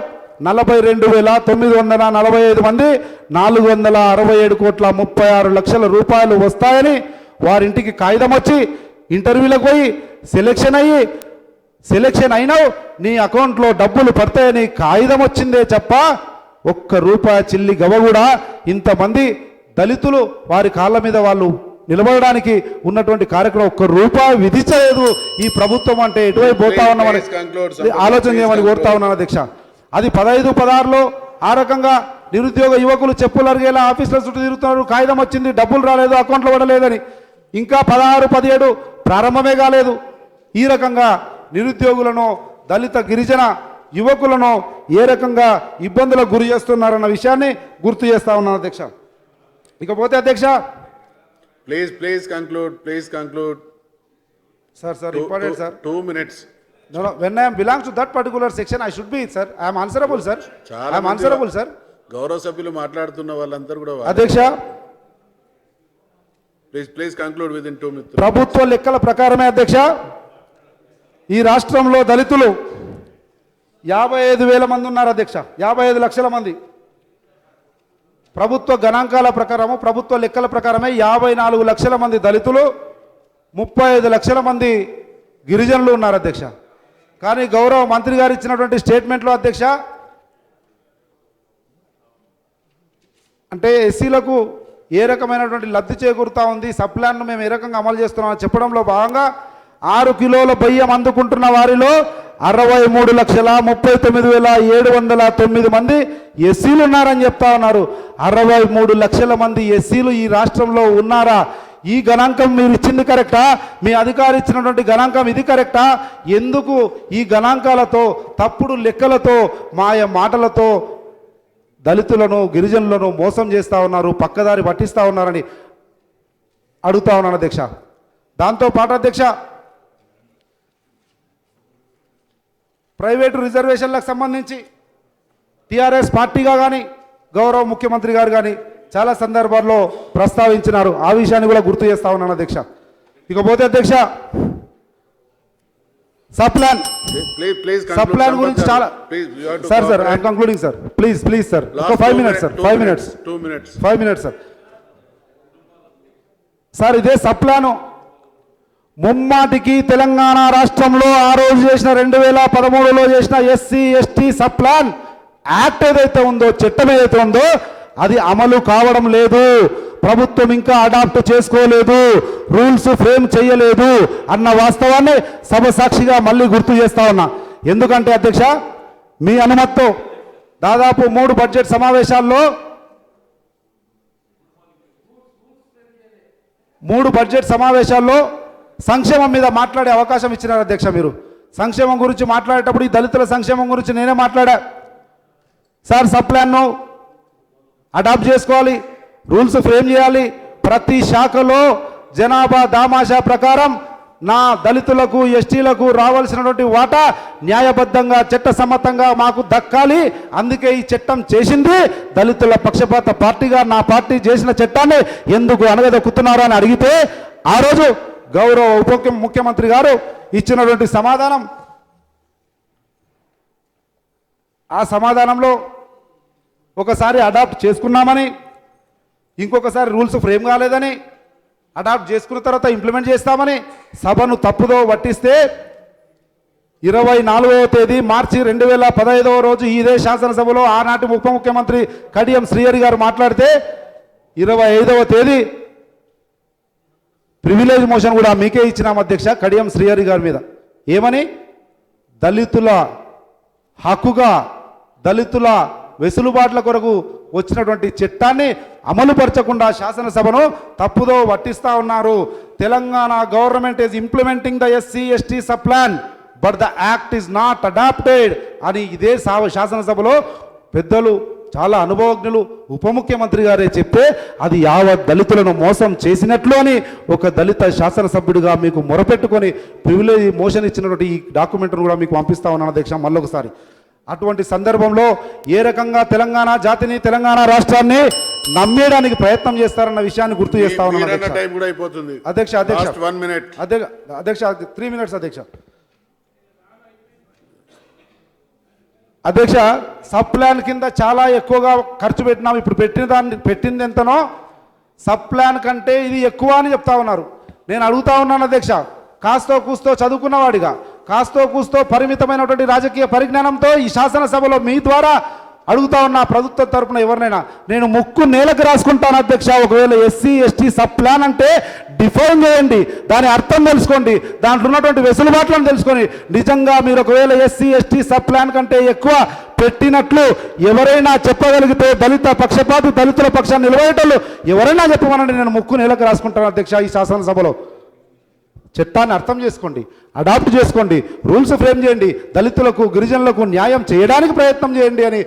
42,945 మంది 467 కోట్ల 36 లక్షల రూపాయలు వస్తాయని వారింటికి కాగితం వచ్చి ఇంటర్వ్యూలకు పోయి సెలెక్షన్ అయినావు నీ అకౌంట్లో డబ్బులు పడతాయని కాగితం వచ్చిందే చెప్ప ఒక్క రూపాయి చిల్లి గవ కూడా ఇంతమంది దళితులు వారి కాళ్ళ మీద వాళ్ళు నిలబడడానికి ఉన్నటువంటి కార్యక్రమం ఒక్క రూపాయి విధించలేదు ఈ ప్రభుత్వం. అంటే ఎటువైపు పోతా ఉన్నామని ఆలోచన చేయమని కోరుతా ఉన్నాను అధ్యక్ష. అది 15-16లో ఆ రకంగా నిరుద్యోగ యువకులు చెప్పులు అరిగేలా ఆఫీసుల చుట్టూ తిరుగుతున్నారు, కాగితం వచ్చింది, డబ్బులు రాలేదు, అకౌంట్లో పడలేదని. ఇంకా 16-17 ప్రారంభమే కాలేదు. ఈ రకంగా నిరుద్యోగులను దళిత గిరిజన యువకులను ఏ రకంగా ఇబ్బందులకు గురి చేస్తున్నారన్న విషయాన్ని గుర్తు చేస్తా ఉన్నాను అధ్యక్ష. ఇకపోతే అధ్యక్ష please conclude sir important sir 2 minutes. No, when I am belongs to that particular section, I should be, sir. I am answerable, sir. I am answerable, sir. గౌరవ సభ్యులు మాట్లాడుతున్న వాళ్ళందరూ కూడా అధ్యక్ష please conclude with in 2 minutes. ప్రభుత్వ లెక్కల ప్రకారమే అధ్యక్ష ఈ రాష్ట్రంలో దళితులు 55,000 మంది ఉన్నారు అధ్యక్ష. 55 లక్షల మంది. ప్రభుత్వ గణాంకాల ప్రకారము ప్రభుత్వ లెక్కల ప్రకారమే 54 లక్షల మంది దళితులు 35 లక్షల మంది గిరిజనులు ఉన్నారు అధ్యక్ష. కానీ గౌరవ మంత్రి గారు ఇచ్చినటువంటి స్టేట్మెంట్లో అధ్యక్ష అంటే ఎస్సీలకు ఏ రకమైనటువంటి లబ్ధి చేకూరుతా ఉంది, సప్లాన్ను మేము ఏ రకంగా అమలు చేస్తున్నామని చెప్పడంలో భాగంగా 6 కిలోల బియ్యం అందుకుంటున్న వారిలో 63,39,709 మంది ఎస్సీలు ఉన్నారని చెప్తా ఉన్నారు. 63 లక్షల మంది ఎస్సీలు ఈ రాష్ట్రంలో ఉన్నారా? ఈ గణాంకం మీరు ఇచ్చింది కరెక్టా? మీ అధికారి ఇచ్చినటువంటి గణాంకం ఇది కరెక్టా? ఎందుకు ఈ గణాంకాలతో తప్పుడు లెక్కలతో మాయ మాటలతో దళితులను గిరిజనులను మోసం చేస్తూ ఉన్నారు, పక్కదారి పట్టిస్తూ ఉన్నారని అడుగుతా ఉన్నాను అధ్యక్ష. దాంతోపాటు అధ్యక్ష ప్రైవేటు రిజర్వేషన్లకు సంబంధించి టీఆర్ఎస్ పార్టీగా కానీ గౌరవ ముఖ్యమంత్రి గారు కానీ చాలా సందర్భాల్లో ప్రస్తావించినారు. ఆ విషయాన్ని కూడా గుర్తు చేస్తా ఉన్నాను అధ్యక్ష. ఇకపోతే అధ్యక్ష సప్లాన్ గురించి చాలా sir I'm concluding sir. Please sir 5 minutes sir 5 minutes sir. ఇదే సప్లాను ముమ్మాటికి తెలంగాణ రాష్ట్రంలో ఆ రోజు చేసిన 2013లో చేసిన ఎస్సీ ఎస్టీ సప్లాన్ యాక్ట్ ఏదైతే ఉందో, చట్టం ఏదైతే ఉందో అది అమలు కావడం లేదు. ప్రభుత్వం ఇంకా అడాప్ట్ చేసుకోలేదు, రూల్స్ ఫ్రేమ్ చేయలేదు అన్న వాస్తవాన్ని సభ సాక్షిగా మళ్ళీ గుర్తు చేస్తా ఉన్నా. ఎందుకంటే అధ్యక్ష మీ అనుమతితో దాదాపు 3 బడ్జెట్ సమావేశాల్లో 3 బడ్జెట్ సమావేశాల్లో సంక్షేమం మీద మాట్లాడే అవకాశం ఇచ్చినారు అధ్యక్ష. మీరు సంక్షేమం గురించి మాట్లాడేటప్పుడు ఈ దళితుల సంక్షేమం గురించి నేనే మాట్లాడా. సార్ సబ్ ప్లాన్ను అడాప్ట్ చేసుకోవాలి, రూల్స్ ఫ్రేమ్ చేయాలి, ప్రతి శాఖలో జనాభా దామాషా ప్రకారం నా దళితులకు ఎస్టీలకు రావాల్సినటువంటి వాటా న్యాయబద్ధంగా చట్టసమ్మతంగా మాకు దక్కాలి. అందుకే ఈ చట్టం చేసింది దళితుల పక్షపాత పార్టీగా నా పార్టీ చేసిన చట్టాన్ని ఎందుకు అనగదొక్కుతున్నారు అని అడిగితే ఆ రోజు గౌరవ ముఖ్యమంత్రి గారు ఇచ్చినటువంటి సమాధానం, ఆ సమాధానంలో ఒకసారి అడాప్ట్ చేసుకున్నామని, ఇంకొకసారి రూల్స్ ఫ్రేమ్ కాలేదని, అడాప్ట్ చేసుకున్న తర్వాత ఇంప్లిమెంట్ చేస్తామని సభను తప్పుదో పట్టిస్తే 24వ తేదీ మార్చి 2015 రోజు ఇదే శాసనసభలో ఆనాటి ఉప ముఖ్యమంత్రి కడియం శ్రీహరి గారు మాట్లాడితే 25వ తేదీ ప్రివిలేజ్ మోషన్ కూడా మీకే ఇచ్చినాం అధ్యక్ష కడియం శ్రీహరి గారి మీద. ఏమని? దళితుల హక్కుగా దళితుల వెసులుబాట్ల కొరకు వచ్చినటువంటి చట్టాన్ని అమలుపరచకుండా శాసనసభను తప్పుదో పట్టిస్తా ఉన్నారు. Telangana government is implementing the SC ST sub plan but the act is not adopted అని ఇదే శాసనసభలో పెద్దలు చాలా అనుభవజ్ఞులు ఉప ముఖ్యమంత్రి గారే చెప్తే అది యావత్ దళితులను మోసం చేసినట్లు అని ఒక దళిత శాసనసభ్యుడిగా మీకు మొరపెట్టుకొని ప్రివిలేజ్ మోషన్ ఇచ్చినటువంటి ఈ డాక్యుమెంట్ను కూడా మీకు పంపిస్తా ఉన్నాను అధ్యక్ష మళ్ళొకసారి. అటువంటి సందర్భంలో ఏ రకంగా తెలంగాణ జాతిని తెలంగాణ రాష్ట్రాన్ని నమ్మేయడానికి ప్రయత్నం చేస్తారన్న విషయాన్ని గుర్తు చేస్తా ఉన్నాను అధ్యక్ష. అధ్యక్ష 3 minutes అధ్యక్ష. అధ్యక్ష సబ్ ప్లాన్ కింద చాలా ఎక్కువగా ఖర్చు పెట్టినాం. ఇప్పుడు పెట్టింది ఎంతనో సబ్ ప్లాన్ కంటే ఇది ఎక్కువ అని చెప్తా ఉన్నారు. నేను అడుగుతా ఉన్నాను అధ్యక్ష, కాస్తో కూస్తో చదువుకున్నవాడిగా, కాస్తో కూస్తో పరిమితమైనటువంటి రాజకీయ పరిజ్ఞానంతో ఈ శాసనసభలో మీ ద్వారా అడుగుతా ఉన్న ప్రభుత్వం తరపున ఎవరినైనా నేను ముక్కు నేలకు రాసుకుంటాను అధ్యక్ష. ఒకవేళ ఎస్సీ ఎస్టీ సబ్ ప్లాన్ అంటే డిఫైన్ చేయండి, దాని అర్థం తెలుసుకోండి, దాంట్లో ఉన్నటువంటి వెసులుబాట్లను తెలుసుకొని నిజంగా మీరు ఒకవేళ ఎస్సీ ఎస్టీ సబ్ ప్లాన్ కంటే ఎక్కువ పెట్టినట్లు ఎవరైనా చెప్పగలిగితే దళిత పక్షపాతి దళితుల పక్షాన్ని నిలబడేటోళ్ళు ఎవరైనా చెప్పమనండి, నేను ముక్కు నేలకు రాసుకుంటాను అధ్యక్ష. ఈ శాసనసభలో చట్టాన్ని అర్థం చేసుకోండి, అడాప్ట్ చేసుకోండి, రూల్స్ ఫ్రేమ్ చేయండి, దళితులకు గిరిజనులకు న్యాయం చేయడానికి ప్రయత్నం చేయండి అని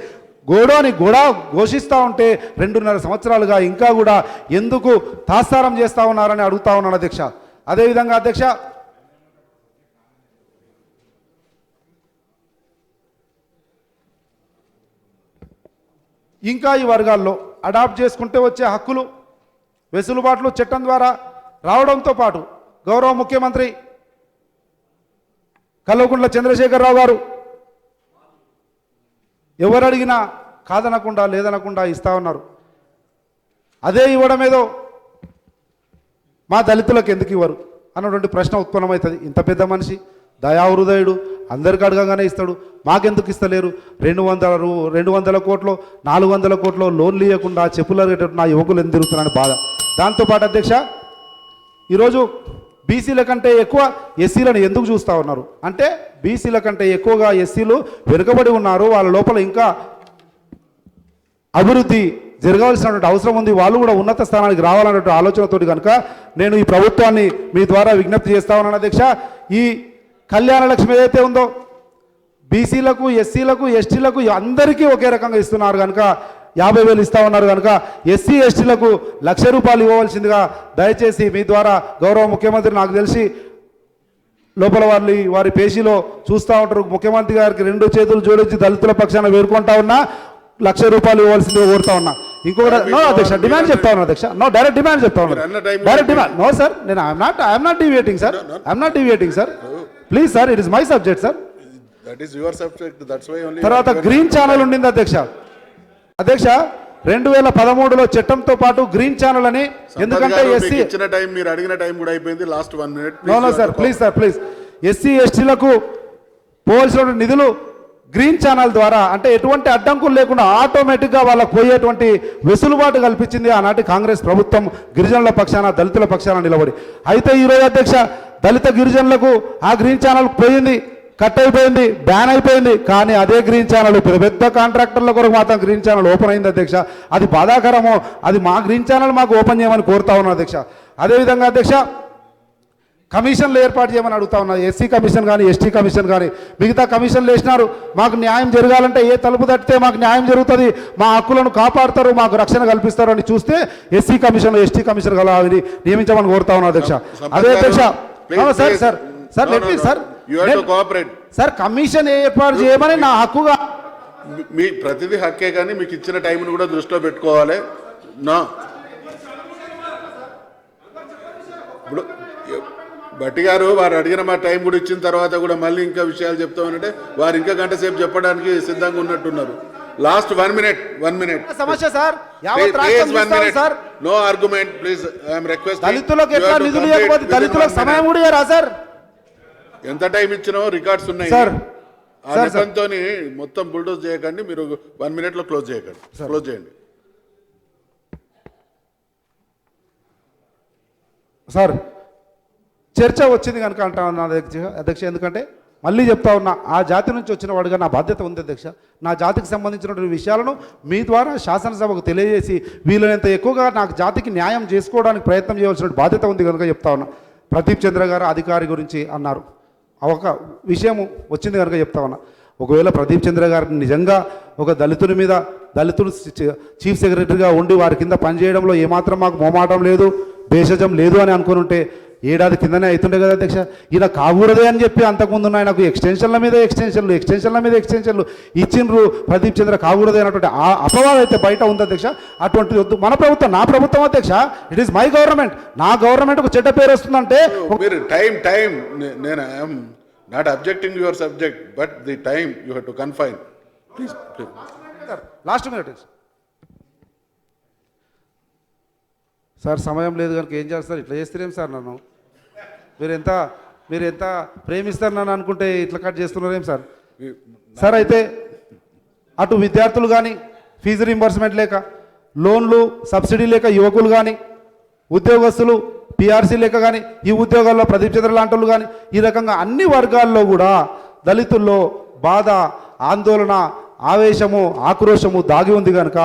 ఘోషిస్తూ ఉంటే 2.5 సంవత్సరాలుగా ఇంకా కూడా ఎందుకు తాత్సారం చేస్తూ ఉన్నారని అడుగుతా ఉన్నాను అధ్యక్ష. అదేవిధంగా అధ్యక్ష ఇంకా ఈ వర్గాల్లో అడాప్ట్ చేసుకుంటే వచ్చే హక్కులు వెసులుబాట్లు చట్టం ద్వారా రావడంతో పాటు గౌరవ ముఖ్యమంత్రి కల్వకుంట్ల చంద్రశేఖరరావు గారు ఎవరు అడిగినా కాదనకుండా లేదనకుండా ఇస్తా ఉన్నారు. అదే ఇవ్వడం ఏదో మా దళితులకు ఎందుకు ఇవ్వరు అన్నటువంటి ప్రశ్న ఉత్పన్నమవుతుంది. ఇంత పెద్ద మనిషి దయాహృదయుడు అందరికి అడగగానే ఇస్తాడు, మాకెందుకు ఇస్తలేరు? 200 కోట్లు 400 కోట్లు లోన్లు ఇవ్వకుండా చెప్పులు అరిగేటట్టు నా యువకులు ఎందుకు తిరుగుతున్నారని బాధ. దాంతోపాటు అధ్యక్ష ఈరోజు బీసీల కంటే ఎక్కువ ఎస్సీలను ఎందుకు చూస్తూ ఉన్నారు అంటే బీసీల కంటే ఎక్కువగా ఎస్సీలు వెనుకబడి ఉన్నారు, వాళ్ళ లోపల ఇంకా అభివృద్ధి జరగాల్సినటువంటి అవసరం ఉంది, వాళ్ళు కూడా ఉన్నత స్థానానికి రావాలన్నటువంటి ఆలోచనతోటి కనుక నేను ఈ ప్రభుత్వాన్ని మీ ద్వారా విజ్ఞప్తి చేస్తా ఉన్నాను అధ్యక్ష. ఈ కళ్యాణ లక్ష్మి ఏదైతే ఉందో బీసీలకు ఎస్సీలకు ఎస్టీలకు అందరికీ ఒకే రకంగా ఇస్తున్నారు కనుక 50,000 ఇస్తా ఉన్నారు కనుక ఎస్సీ ఎస్టీలకు ₹1,00,000 ఇవ్వవలసిందిగా దయచేసి మీ ద్వారా గౌరవ ముఖ్యమంత్రి నాకు తెలిసి లోపల వారి పేజీలో చూస్తూ ఉంటారు. ముఖ్యమంత్రి గారికి 2 చేతులు జోడించి దళితుల పక్షాన వేడుకుంటా ఉన్నా ₹1,00,000 ఇవ్వాల్సిందిగా కోరుతా ఉన్నా. ఇంకొకటి నో అధ్యక్ష డిమాండ్ చెప్తా ఉన్నా అధ్యక్ష, నో డైరెక్ట్ డిమాండ్ చెప్తా ఉన్నా, డైరెక్ట్ డిమాండ్. నో సార్, నేను I'm not deviating sir, please sir, it is my subject sir. తర్వాత గ్రీన్ ఛానల్ ఉండింది అధ్యక్ష. 2013లో చట్టంతో పాటు గ్రీన్ ఛానల్ అని, ఎందుకంటే ఎస్సీ ఇచ్చిన టైం మీరు అడిగిన టైం కూడా అయిపోయింది, last 1 minute. No sir please SC ఎస్టీలకు పోవాల్సిన నిధులు గ్రీన్ ఛానల్ ద్వారా అంటే ఎటువంటి అడ్డంకులు లేకుండా ఆటోమేటిక్గా వాళ్ళకు పోయేటువంటి వెసులుబాటు కల్పించింది ఆనాటి కాంగ్రెస్ ప్రభుత్వం గిరిజనుల పక్షాన దళితుల పక్షాన నిలబడి. అయితే ఈరోజు అధ్యక్ష దళిత గిరిజనులకు ఆ గ్రీన్ ఛానల్ పోయింది, కట్ అయిపోయింది, బ్యాన్ అయిపోయింది. కానీ అదే గ్రీన్ ఛానల్ పెద్ద కాంట్రాక్టర్ల కొరకు మాత్రం గ్రీన్ ఛానల్ ఓపెన్ అయింది అధ్యక్ష. అది బాధాకరమో, అది మా గ్రీన్ ఛానల్ మాకు ఓపెన్ చేయమని కోరుతా ఉన్నాను అధ్యక్ష. అదేవిధంగా అధ్యక్ష కమిషన్లు ఏర్పాటు చేయమని అడుగుతా ఉన్నా. ఎస్సీ కమిషన్ కానీ ఎస్టీ కమిషన్ కానీ మిగతా కమిషన్లు వేసినారు. మాకు న్యాయం జరగాలంటే ఏ తలుపు తట్టితే మాకు న్యాయం జరుగుతుంది, మా హక్కులను కాపాడుతారు, మాకు రక్షణ కల్పిస్తారు అని చూస్తే ఎస్సీ కమిషన్ ఎస్టీ కమిషన్ అవి నియమించమని కోరుతా ఉన్నా అధ్యక్ష. అదే అధ్యక్ష sir sir sir let me sir sir commission ఏర్పాటు చేయమని నా హక్కుగా. మీ ప్రతిదీ హక్కే, కానీ మీకు ఇచ్చిన టైంను కూడా దృష్టిలో పెట్టుకోవాలి. నా ఇప్పుడు భట్టి గారు వారు అడిగిన మా టైం కూడా ఇచ్చిన తర్వాత కూడా మళ్ళీ ఇంకా విషయాలు చెప్తామనంటే వారు ఇంకా గంట సేపు చెప్పడానికి సిద్ధంగా ఉన్నట్టున్నారు. లాస్ట్ 1 minute సమస్య sir sir. No argument please. I'm request. దళితులకు ఎట్లా నిధులు ఇవ్వకపోతే దళితులకు సమయం కూడా ఇయ్యరా సార్? ఎంత టైం ఇచ్చినో రికార్డ్స్ ఉన్నాయి సార్. ఆ నెపంతో మొత్తం బుల్డోజ్ చేయకండి. మీరు 1 minute లో క్లోజ్ చేయకండి. క్లోజ్ చేయండి సార్. చర్చ వచ్చింది కనుక అంటా ఉన్నా అధ్యక్ష. ఎందుకంటే మళ్ళీ చెప్తా ఉన్నా, ఆ జాతి నుంచి వచ్చిన వాడుగా నా బాధ్యత ఉంది అధ్యక్ష. నా జాతికి సంబంధించినటువంటి విషయాలను మీ ద్వారా శాసనసభకు తెలియజేసి వీలైనంత ఎక్కువగా నాకు జాతికి న్యాయం చేసుకోవడానికి ప్రయత్నం చేయవలసిన బాధ్యత ఉంది కనుక చెప్తా ఉన్నా. ప్రదీప్ చంద్ర గారు అధికారి గురించి అన్నారు, ఒక విషయం వచ్చింది కనుక చెప్తా ఉన్నా. ఒకవేళ ప్రదీప్ చంద్ర గారిని నిజంగా ఒక దళితుని మీద దళితుడు చీఫ్ సెక్రటరీగా ఉండి వారి కింద పనిచేయడంలో ఏమాత్రం మాకు మోమాటం లేదు, భేషజం లేదు అని అనుకుని ఉంటే ఏడాది కిందనే అవుతుండే కదా అధ్యక్ష. ఈయన కాకూడదే అని చెప్పి అంతకుముందు ఆయనకు ఎక్స్టెన్షన్ల మీద ఎక్స్టెన్షన్లు ఇచ్చిండ్రు. ప్రదీప్ చంద్ర కాకూడదే అన్నటువంటి ఆ అపవాదం అయితే బయట ఉంది అధ్యక్ష. అటువంటిది వద్దు. మన ప్రభుత్వం, నా ప్రభుత్వం అధ్యక్ష. It is my government. నా గవర్నమెంట్కు చెడ్డ పేరు వస్తుందంటే మీరు టైం నేను I'm not objecting your subject but the time you have to confine please. Last minute sir. సమయం లేదు కనుక ఏం చేస్తారు? ఇట్లా చేస్తారేం సార్? నన్ను మీరు ఎంత ప్రేమిస్తారు నన్ను అనుకుంటే ఇట్లా కట్ చేస్తున్నారేం సార్? సార్ అయితే అటు విద్యార్థులు కానీ ఫీజు రీంబర్స్మెంట్ లేక, లోన్లు సబ్సిడీ లేక యువకులు కానీ, ఉద్యోగస్తులు పిఆర్సీ లేక కానీ, ఈ ఉద్యోగాల్లో ప్రదీప్ చంద్ర లాంటి వాళ్ళు కానీ, ఈ రకంగా అన్ని వర్గాల్లో కూడా దళితుల్లో బాధ, ఆందోళన, ఆవేశము, ఆక్రోశము దాగి ఉంది కనుక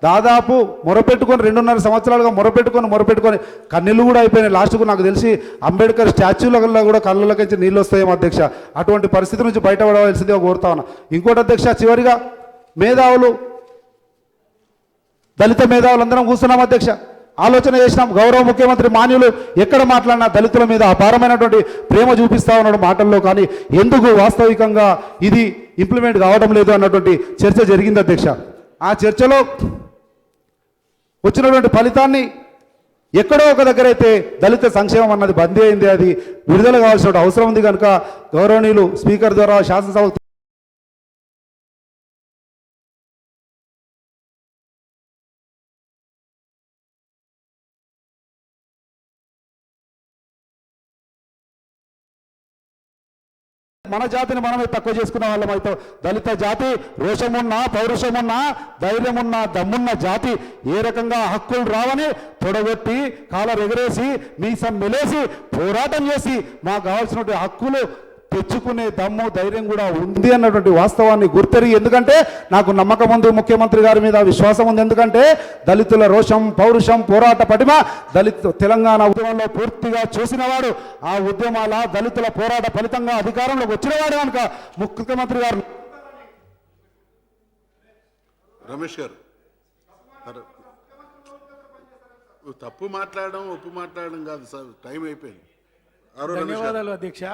దాదాపు మొరపెట్టుకొని 2.5 సంవత్సరాలుగా మొరపెట్టుకొని కన్నీళ్ళు కూడా అయిపోయినాయి. లాస్ట్కు నాకు తెలిసి అంబేద్కర్ స్టాచ్యూలలో కూడా కళ్ళలోకి నీళ్ళు వస్తాయేమో అధ్యక్ష. అటువంటి పరిస్థితి నుంచి బయటపడవలసిందిగా కోరుతా ఉన్నా. ఇంకోటి అధ్యక్ష, చివరిగా మేధావులు, దళిత మేధావులు అందరం కూర్చున్నాం అధ్యక్ష. ఆలోచన చేసినాం. గౌరవ ముఖ్యమంత్రి మాన్యులు ఎక్కడ మాట్లాడినా దళితుల మీద అపారమైనటువంటి ప్రేమ చూపిస్తా ఉన్నాడు మాటల్లో, కానీ ఎందుకు వాస్తవికంగా ఇది ఇంప్లిమెంట్ కావడం లేదు అన్నటువంటి చర్చ జరిగింది అధ్యక్ష. ఆ చర్చలో వచ్చినటువంటి ఫలితాన్ని ఎక్కడో ఒక దగ్గర అయితే దళిత సంక్షేమం అన్నది బందీ అయింది. అది విడుదల కావాల్సిన అవసరం ఉంది కనుక గౌరవనీయులు స్పీకర్ ద్వారా శాసనసభ మన జాతిని మనమే తక్కువ చేసుకున్న వాళ్ళం అయితే. దళిత జాతి రోషమున్నా, పౌరుషమున్నా, ధైర్యమున్నా, దమ్మున్న జాతి. ఏ రకంగా హక్కులు రావని తొడగొట్టి కాలర్ ఎగరేసి మీసం మెలేసి పోరాటం చేసి మాకు కావాల్సినటువంటి హక్కులు తెచ్చుకునే దమ్ము, ధైర్యం కూడా ఉంది అన్నటువంటి వాస్తవాన్ని గుర్తెరిగి, ఎందుకంటే నాకు నమ్మకం ఉంది ముఖ్యమంత్రి గారి మీద, విశ్వాసం ఉంది. ఎందుకంటే దళితుల రోషం, పౌరుషం, పోరాట పటిమ తెలంగాణ ఉద్యమంలో పూర్తిగా చూసినవాడు. ఆ ఉద్యమాల దళితుల పోరాట ఫలితంగా అధికారంలోకి వచ్చినవాడు కనుక ముఖ్యమంత్రి గారు. రమేష్ గారు తప్పు మాట్లాడడం ఒప్పు మాట్లాడడం కాదు సార్, టైం అయిపోయింది. ధన్యవాదాలు అధ్యక్ష.